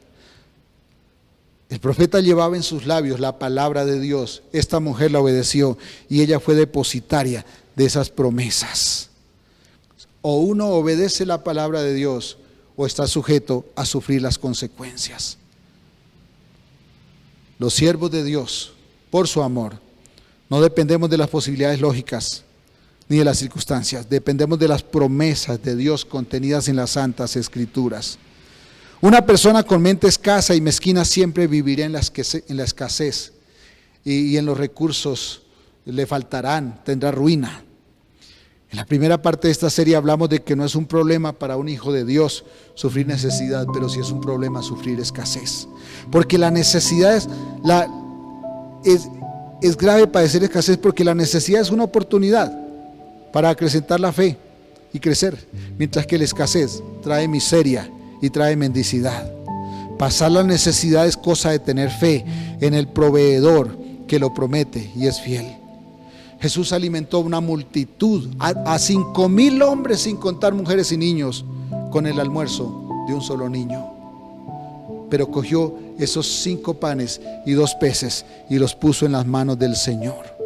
El profeta llevaba en sus labios la palabra de Dios. Esta mujer la obedeció y ella fue depositaria de esas promesas. O uno obedece la palabra de Dios o está sujeto a sufrir las consecuencias. Los siervos de Dios, por su amor, no dependemos de las posibilidades lógicas ni de las circunstancias, dependemos de las promesas de Dios contenidas en las Santas Escrituras. Una persona con mente escasa y mezquina siempre vivirá en la escasez y en los recursos le faltarán, tendrá ruina. En la primera parte de esta serie hablamos de que no es un problema para un hijo de Dios sufrir necesidad, pero sí es un problema sufrir escasez. Porque la necesidad es grave padecer escasez, porque la necesidad es una oportunidad para acrecentar la fe y crecer, mientras que la escasez trae miseria y trae mendicidad. Pasar la necesidad es cosa de tener fe en el proveedor que lo promete y es fiel. Jesús alimentó una multitud, a 5,000 hombres, sin contar mujeres y niños, con el almuerzo de un solo niño. Pero cogió esos 5 panes y 2 peces y los puso en las manos del Señor.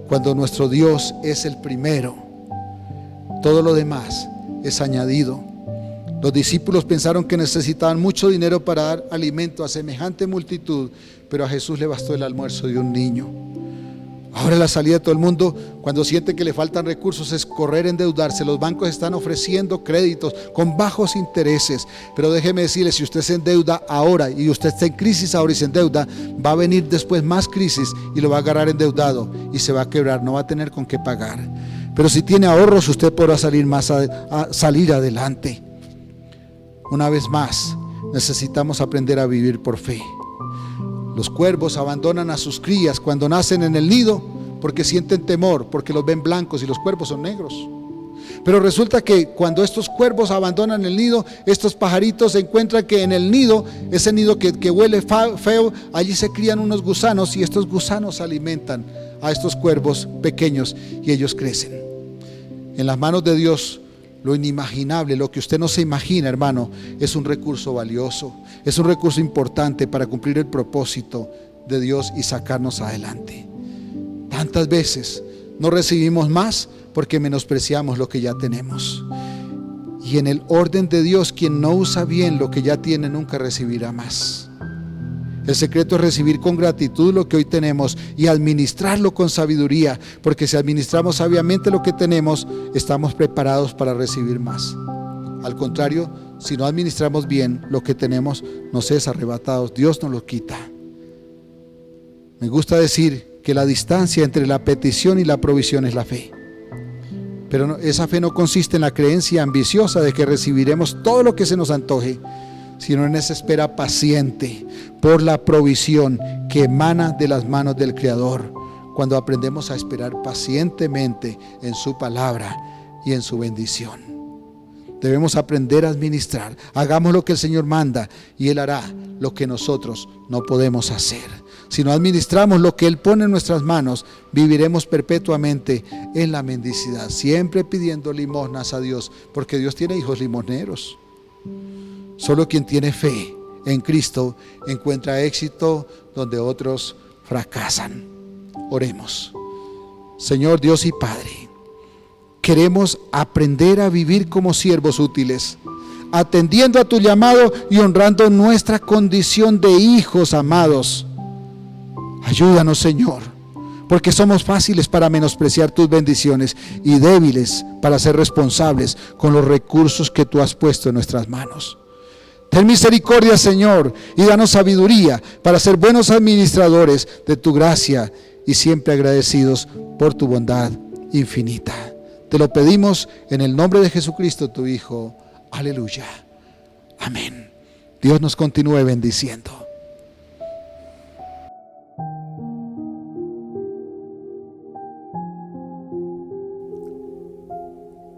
Cuando nuestro Dios es el primero, todo lo demás es añadido. Los discípulos pensaron que necesitaban mucho dinero para dar alimento a semejante multitud, pero a Jesús le bastó el almuerzo de un niño. Ahora la salida de todo el mundo, cuando siente que le faltan recursos, es correr a endeudarse. Los bancos están ofreciendo créditos con bajos intereses, pero déjeme decirle, si usted se endeuda ahora y usted está en crisis ahora y se endeuda, va a venir después más crisis y lo va a agarrar endeudado y se va a quebrar, no va a tener con qué pagar. Pero si tiene ahorros, usted podrá salir adelante. Una vez más, necesitamos aprender a vivir por fe. Los cuervos abandonan a sus crías cuando nacen en el nido porque sienten temor, porque los ven blancos y los cuervos son negros. Pero resulta que cuando estos cuervos abandonan el nido, estos pajaritos se encuentran que en el nido, ese nido que huele feo, allí se crían unos gusanos y estos gusanos alimentan a estos cuervos pequeños y ellos crecen. En las manos de Dios, lo inimaginable, lo que usted no se imagina, hermano, es un recurso valioso, es un recurso importante para cumplir el propósito de Dios y sacarnos adelante. Tantas veces no recibimos más porque menospreciamos lo que ya tenemos. Y en el orden de Dios, quien no usa bien lo que ya tiene nunca recibirá más. El secreto es recibir con gratitud lo que hoy tenemos y administrarlo con sabiduría, porque si administramos sabiamente lo que tenemos, estamos preparados para recibir más. Al contrario, si no administramos bien lo que tenemos, nos es arrebatado, Dios nos lo quita. Me gusta decir que la distancia entre la petición y la provisión es la fe. Pero esa fe no consiste en la creencia ambiciosa de que recibiremos todo lo que se nos antoje, sino en esa espera paciente por la provisión que emana de las manos del Creador, cuando aprendemos a esperar pacientemente en su palabra y en su bendición. Debemos aprender a administrar. Hagamos lo que el Señor manda y Él hará lo que nosotros no podemos hacer. Si no administramos lo que Él pone en nuestras manos, viviremos perpetuamente en la mendicidad, siempre pidiendo limosnas a Dios, porque Dios tiene hijos limosneros. Solo quien tiene fe en Cristo encuentra éxito donde otros fracasan. Oremos. Señor Dios y Padre, queremos aprender a vivir como siervos útiles, atendiendo a tu llamado y honrando nuestra condición de hijos amados. Ayúdanos, Señor, porque somos fáciles para menospreciar tus bendiciones y débiles para ser responsables con los recursos que tú has puesto en nuestras manos. Ten misericordia, Señor, y danos sabiduría para ser buenos administradores de tu gracia y siempre agradecidos por tu bondad infinita. Te lo pedimos en el nombre de Jesucristo, tu Hijo. Aleluya. Amén. Dios nos continúe bendiciendo.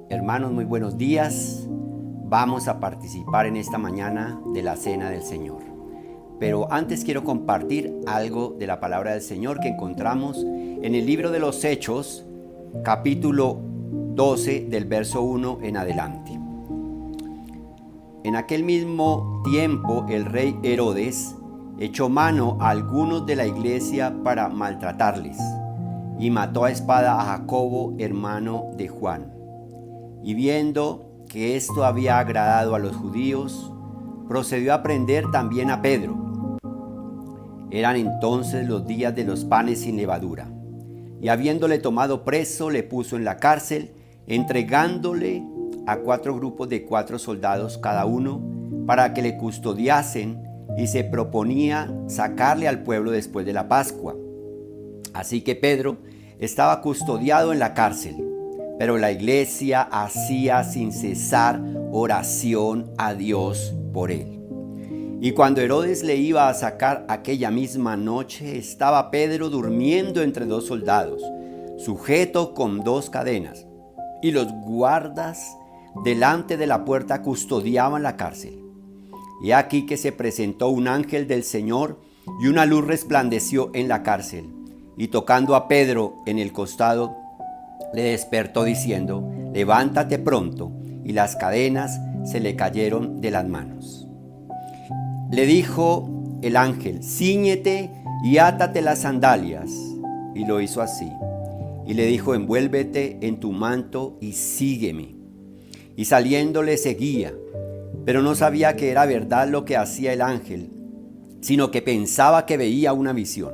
Hermanos, muy buenos días. Vamos a participar en esta mañana de la Cena del Señor. Pero antes quiero compartir algo de la palabra del Señor que encontramos en el libro de los Hechos, capítulo 12, del verso 1 en adelante. En aquel mismo tiempo el rey Herodes echó mano a algunos de la iglesia para maltratarles y mató a espada a Jacobo, hermano de Juan. Y viendo que esto había agradado a los judíos, procedió a prender también a Pedro. Eran entonces los días de los panes sin levadura, y habiéndole tomado preso, le puso en la cárcel, entregándole a 4 grupos de 4 soldados cada uno, para que le custodiasen, y se proponía sacarle al pueblo después de la Pascua. Así que Pedro estaba custodiado en la cárcel, pero la iglesia hacía sin cesar oración a Dios por él. Y cuando Herodes le iba a sacar aquella misma noche, estaba Pedro durmiendo entre 2 soldados, sujeto con 2 cadenas, y los guardas delante de la puerta custodiaban la cárcel. Y aquí que se presentó un ángel del Señor, y una luz resplandeció en la cárcel, y tocando a Pedro en el costado, le despertó diciendo: levántate pronto, y las cadenas se le cayeron de las manos. Le dijo el ángel: cíñete y átate las sandalias. Y lo hizo así. Y le dijo: envuélvete en tu manto y sígueme. Y saliendo le seguía, pero no sabía que era verdad lo que hacía el ángel, sino que pensaba que veía una visión.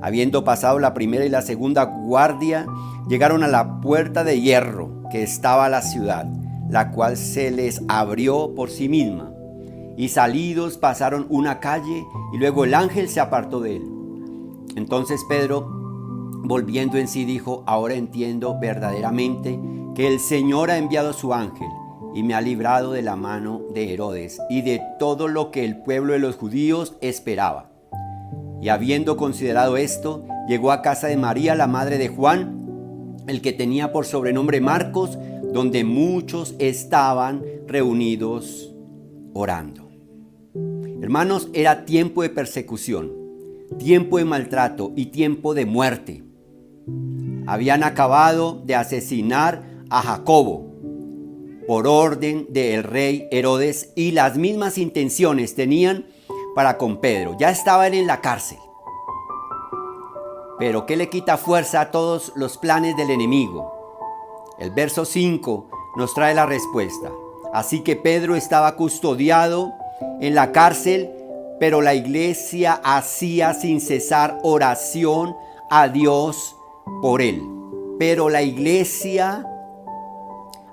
Habiendo pasado la primera y la segunda guardia, llegaron a la puerta de hierro que estaba a la ciudad, la cual se les abrió por sí misma. Y salidos pasaron una calle, y luego el ángel se apartó de él. Entonces Pedro, volviendo en sí, dijo: ahora entiendo verdaderamente que el Señor ha enviado su ángel y me ha librado de la mano de Herodes y de todo lo que el pueblo de los judíos esperaba. Y habiendo considerado esto, llegó a casa de María, la madre de Juan, el que tenía por sobrenombre Marcos, donde muchos estaban reunidos orando. Hermanos, era tiempo de persecución, tiempo de maltrato y tiempo de muerte. Habían acabado de asesinar a Jacobo por orden del rey Herodes, y las mismas intenciones tenían para con Pedro. Ya estaban en la cárcel. Pero ¿qué le quita fuerza a todos los planes del enemigo? El verso 5 nos trae la respuesta. Así que Pedro estaba custodiado en la cárcel, pero la iglesia hacía sin cesar oración a Dios por él. Pero la iglesia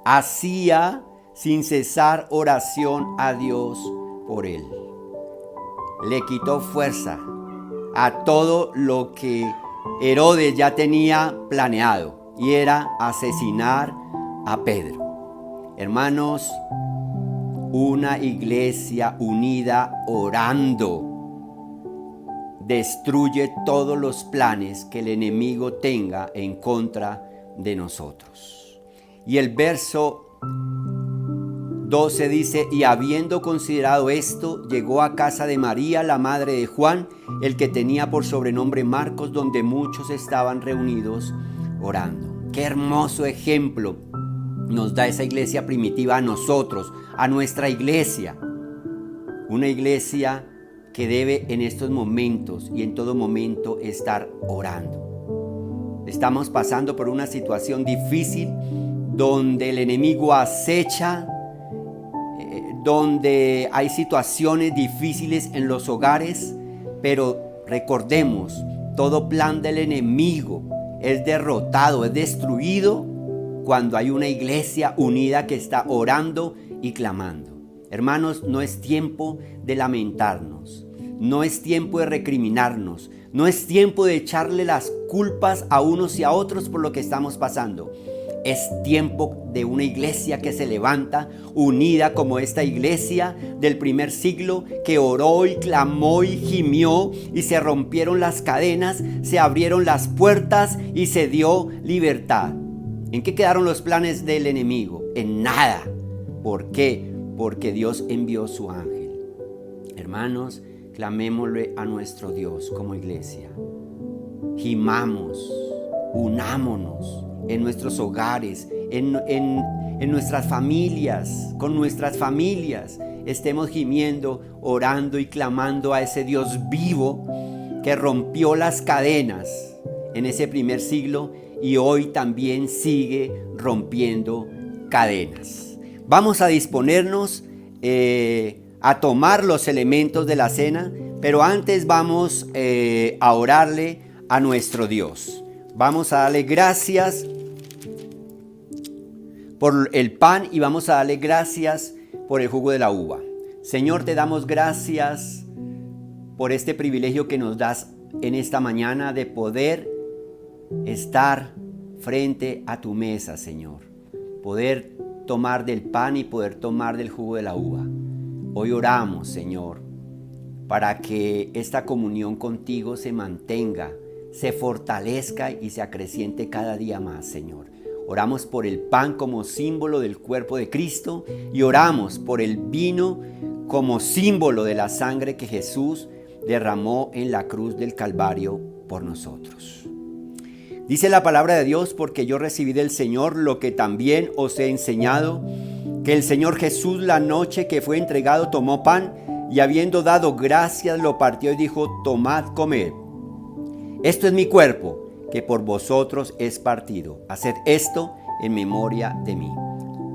hacía sin cesar oración a Dios por él. Le quitó fuerza a todo lo que Herodes ya tenía planeado, y era asesinar a Pedro. Hermanos, una iglesia unida orando destruye todos los planes que el enemigo tenga en contra de nosotros. Y el verso 12 dice: y habiendo considerado esto, llegó a casa de María, la madre de Juan, el que tenía por sobrenombre Marcos, donde muchos estaban reunidos orando. Qué hermoso ejemplo nos da esa iglesia primitiva a nosotros, a nuestra iglesia. Una iglesia que debe en estos momentos y en todo momento estar orando. Estamos pasando por una situación difícil donde el enemigo acecha, donde hay situaciones difíciles en los hogares, pero recordemos, todo plan del enemigo es derrotado, es destruido cuando hay una iglesia unida que está orando y clamando. Hermanos, no es tiempo de lamentarnos, no es tiempo de recriminarnos, no es tiempo de echarle las culpas a unos y a otros por lo que estamos pasando. Es tiempo de una iglesia que se levanta unida como esta iglesia del primer siglo, que oró y clamó y gimió y se rompieron las cadenas, se abrieron las puertas y se dio libertad. ¿En qué quedaron los planes del enemigo? En nada. ¿Por qué? Porque Dios envió su ángel. Hermanos, clamémosle a nuestro Dios como iglesia. Gimamos, unámonos en nuestros hogares, en nuestras familias, con nuestras familias. Estemos gimiendo, orando y clamando a ese Dios vivo que rompió las cadenas en ese primer siglo y hoy también sigue rompiendo cadenas. Vamos a disponernos a tomar los elementos de la cena, pero antes vamos a orarle a nuestro Dios. Vamos a darle gracias por el pan y vamos a darle gracias por el jugo de la uva. Señor, te damos gracias por este privilegio que nos das en esta mañana de poder estar frente a tu mesa, Señor. Poder tomar del pan y poder tomar del jugo de la uva. Hoy oramos, Señor, para que esta comunión contigo se mantenga, se fortalezca y se acreciente cada día más, Señor. Oramos por el pan como símbolo del cuerpo de Cristo y oramos por el vino como símbolo de la sangre que Jesús derramó en la cruz del Calvario por nosotros. Dice la palabra de Dios: porque yo recibí del Señor lo que también os he enseñado, que el Señor Jesús, la noche que fue entregado, tomó pan y habiendo dado gracias lo partió y dijo: tomad, comed. Esto es mi cuerpo, que por vosotros es partido. Haced esto en memoria de mí.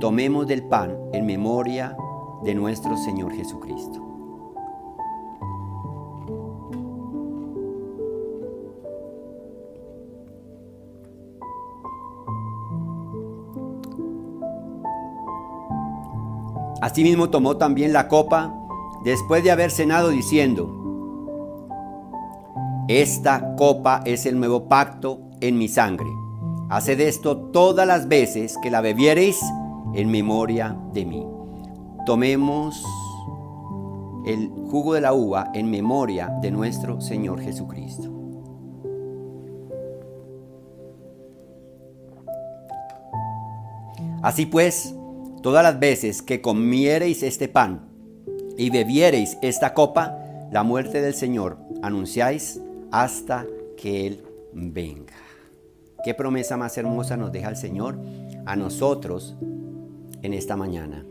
Tomemos del pan en memoria de nuestro Señor Jesucristo. Asimismo tomó también la copa después de haber cenado, diciendo: esta copa es el nuevo pacto en mi sangre. Haced esto todas las veces que la bebiereis en memoria de mí. Tomemos el jugo de la uva en memoria de nuestro Señor Jesucristo. Así pues, todas las veces que comiereis este pan y bebiereis esta copa, la muerte del Señor anunciáis hasta que Él venga. Qué promesa más hermosa nos deja el Señor a nosotros en esta mañana.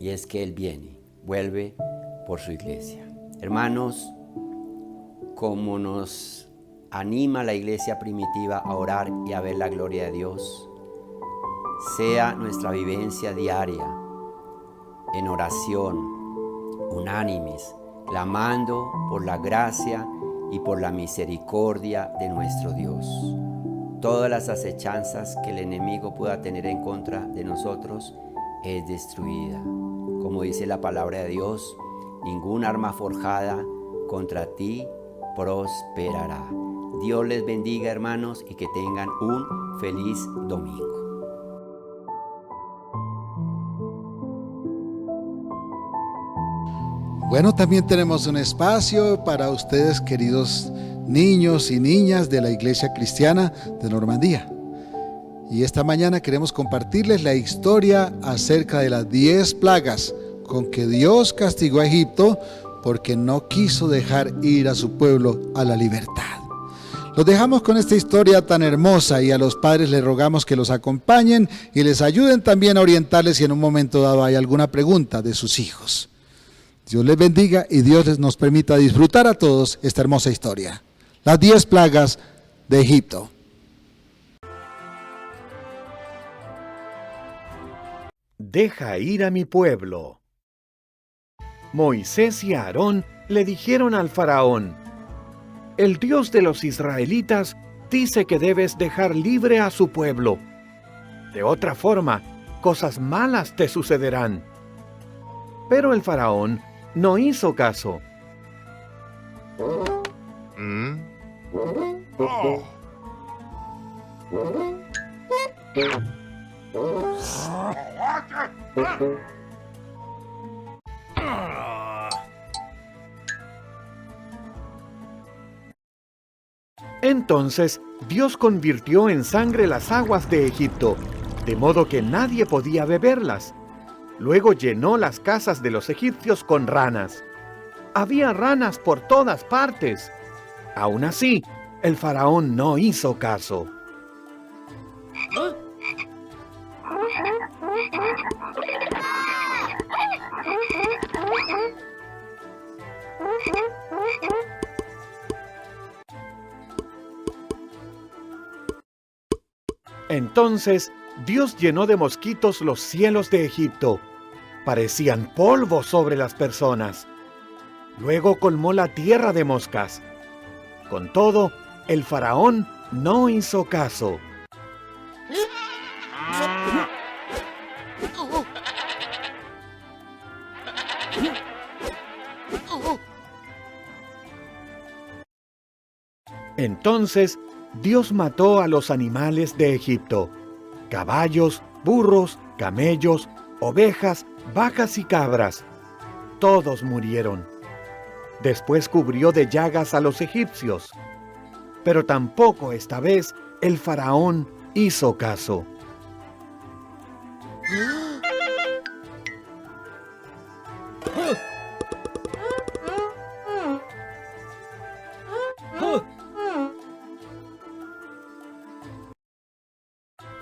Y es que Él viene, vuelve por su iglesia. Hermanos, como nos anima la iglesia primitiva a orar y a ver la gloria de Dios, sea nuestra vivencia diaria en oración, unánimes, clamando por la gracia y por la misericordia de nuestro Dios. Todas las acechanzas que el enemigo pueda tener en contra de nosotros es destruida. Como dice la palabra de Dios, ningún arma forjada contra ti prosperará. Dios les bendiga, hermanos, y que tengan un feliz domingo. Bueno, también tenemos un espacio para ustedes, queridos niños y niñas de la Iglesia Cristiana de Normandía. Y esta mañana queremos compartirles la historia acerca de las 10 plagas con que Dios castigó a Egipto porque no quiso dejar ir a su pueblo a la libertad. Los dejamos con esta historia tan hermosa y a los padres les rogamos que los acompañen y les ayuden también a orientarles si en un momento dado hay alguna pregunta de sus hijos. Dios les bendiga y Dios nos permita disfrutar a todos esta hermosa historia. Las 10 plagas de Egipto. Deja ir a mi pueblo. Moisés y Aarón le dijeron al faraón: el Dios de los israelitas dice que debes dejar libre a su pueblo. De otra forma, cosas malas te sucederán. Pero el faraón no hizo caso. Entonces Dios convirtió en sangre las aguas de Egipto, de modo que nadie podía beberlas. Luego llenó las casas de los egipcios con ranas. Había ranas por todas partes. Aún así, el faraón no hizo caso. Entonces Dios llenó de mosquitos los cielos de Egipto. Parecían polvo sobre las personas. Luego colmó la tierra de moscas. Con todo, el faraón no hizo caso. Entonces Dios mató a los animales de Egipto: caballos, burros, camellos, ovejas, vacas y cabras. Todos murieron. Después cubrió de llagas a los egipcios. Pero tampoco esta vez el faraón hizo caso.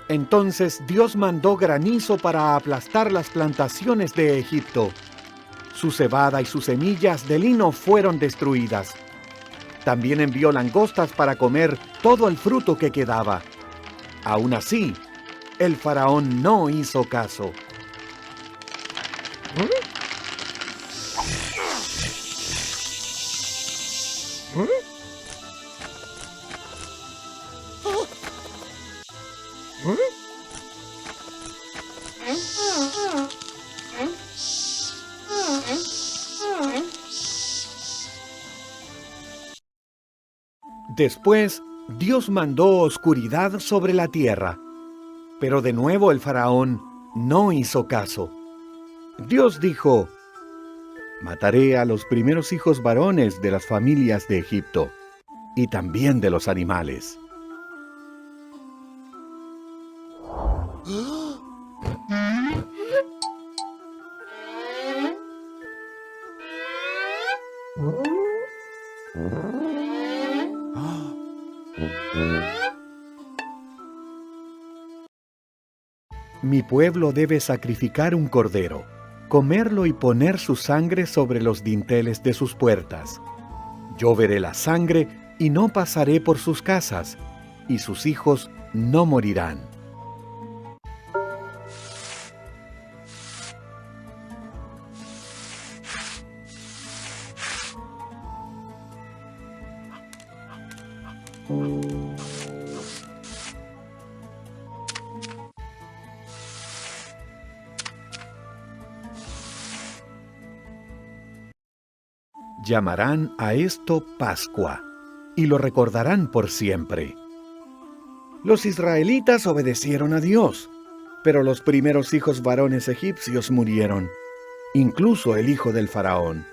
Entonces Dios mandó granizo para aplastar las plantaciones de Egipto. Su cebada y sus semillas de lino fueron destruidas. También envió langostas para comer todo el fruto que quedaba. Aún así, el faraón no hizo caso. Después, Dios mandó oscuridad sobre la tierra, pero de nuevo el faraón no hizo caso. Dios dijo: mataré a los primeros hijos varones de las familias de Egipto, y también de los animales. Mi pueblo debe sacrificar un cordero, comerlo y poner su sangre sobre los dinteles de sus puertas. Yo veré la sangre y no pasaré por sus casas, y sus hijos no morirán. Llamarán a esto Pascua, y lo recordarán por siempre. Los israelitas obedecieron a Dios, pero los primeros hijos varones egipcios murieron, incluso el hijo del faraón.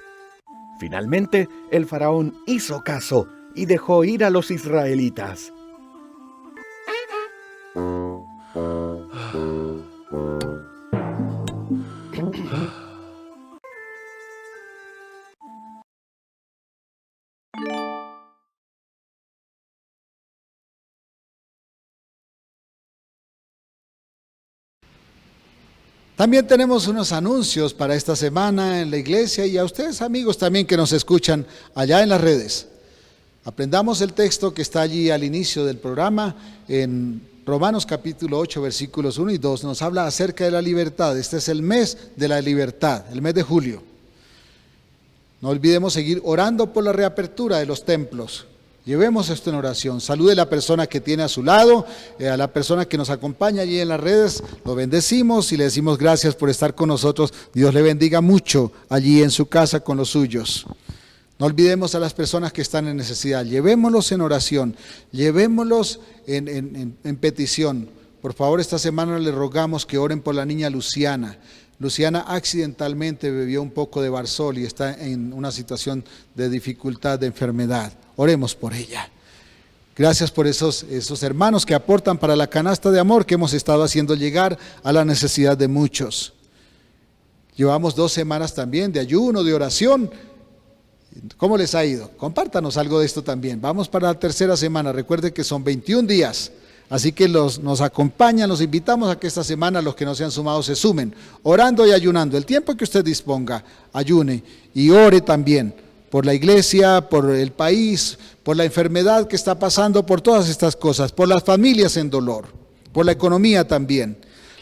Finalmente, el faraón hizo caso y dejó ir a los israelitas. También tenemos unos anuncios para esta semana en la iglesia y a ustedes amigos también que nos escuchan allá en las redes. Aprendamos el texto que está allí al inicio del programa en Romanos capítulo 8 versículos 1 y 2. Nos habla acerca de la libertad. Este es el mes de la libertad, el mes de julio. No olvidemos seguir orando por la reapertura de los templos. Llevemos esto en oración. Salude a la persona que tiene a su lado, a la persona que nos acompaña allí en las redes. Lo bendecimos y le decimos gracias por estar con nosotros. Dios le bendiga mucho allí en su casa con los suyos. No olvidemos a las personas que están en necesidad. Llevémoslos en oración, llevémoslos en petición. Por favor, esta semana le rogamos que oren por la niña Luciana. Luciana accidentalmente bebió un poco de Barsol y está en una situación de dificultad, de enfermedad. Oremos por ella. Gracias por esos hermanos que aportan para la canasta de amor que hemos estado haciendo llegar a la necesidad de muchos. Llevamos 2 semanas también de ayuno, de oración. ¿Cómo les ha ido? Compártanos algo de esto también. Vamos para la 3ª semana. Recuerde que son 21 días. Así que nos acompañan, los invitamos a que esta semana los que no se han sumado se sumen, orando y ayunando. El tiempo que usted disponga, ayune y ore también por la iglesia, por el país, por la enfermedad que está pasando, por todas estas cosas, por las familias en dolor, por la economía también.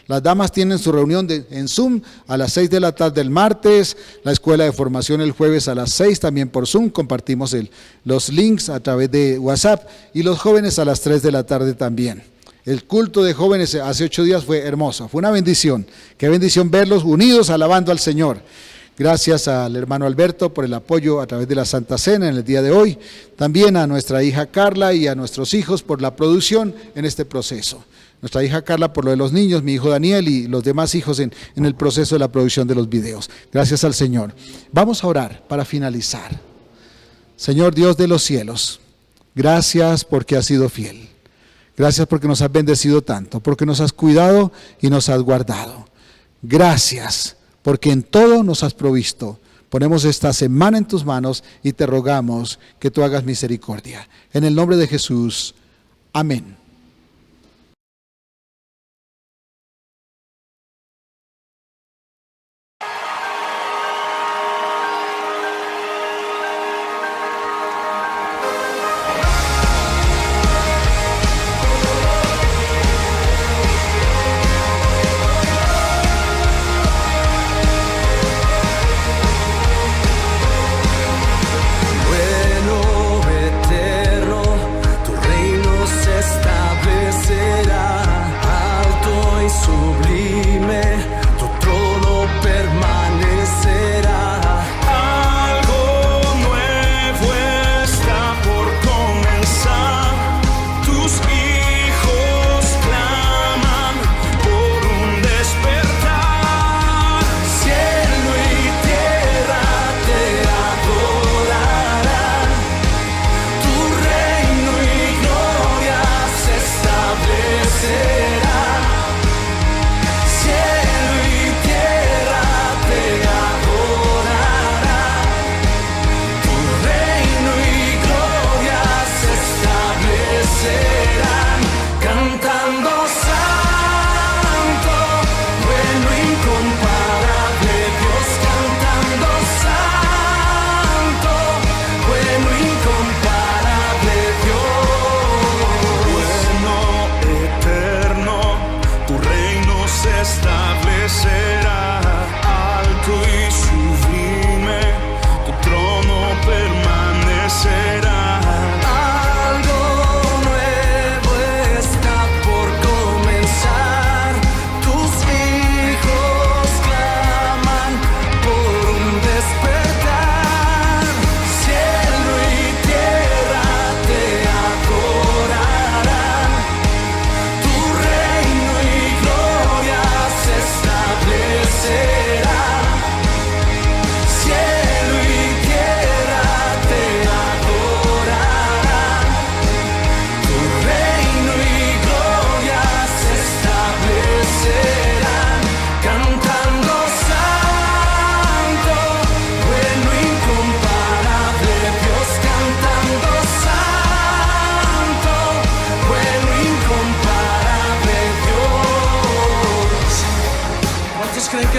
Las damas tienen su reunión en Zoom a las 6 de la tarde el martes, la escuela de formación el jueves a las 6 también por Zoom, compartimos los links a través de WhatsApp y los jóvenes a las 3 de la tarde también. El culto de jóvenes hace 8 días fue hermoso, fue una bendición. Qué bendición verlos unidos alabando al Señor. Gracias al hermano Alberto por el apoyo a través de la Santa Cena en el día de hoy. También a nuestra hija Carla y a nuestros hijos por la producción en este proceso. Nuestra hija Carla por lo de los niños, mi hijo Daniel y los demás hijos en el proceso de la producción de los videos. Gracias al Señor. Vamos a orar para finalizar. Señor Dios de los cielos, gracias porque has sido fiel. Gracias porque nos has bendecido tanto, porque nos has cuidado y nos has guardado. Gracias porque en todo nos has provisto. Ponemos esta semana en tus manos y te rogamos que tú hagas misericordia. En el nombre de Jesús, amén. Eterno, tu reino se está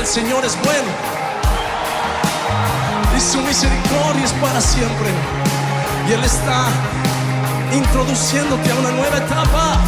el Señor es bueno y su misericordia es para siempre. Y Él está introduciéndote a una nueva etapa.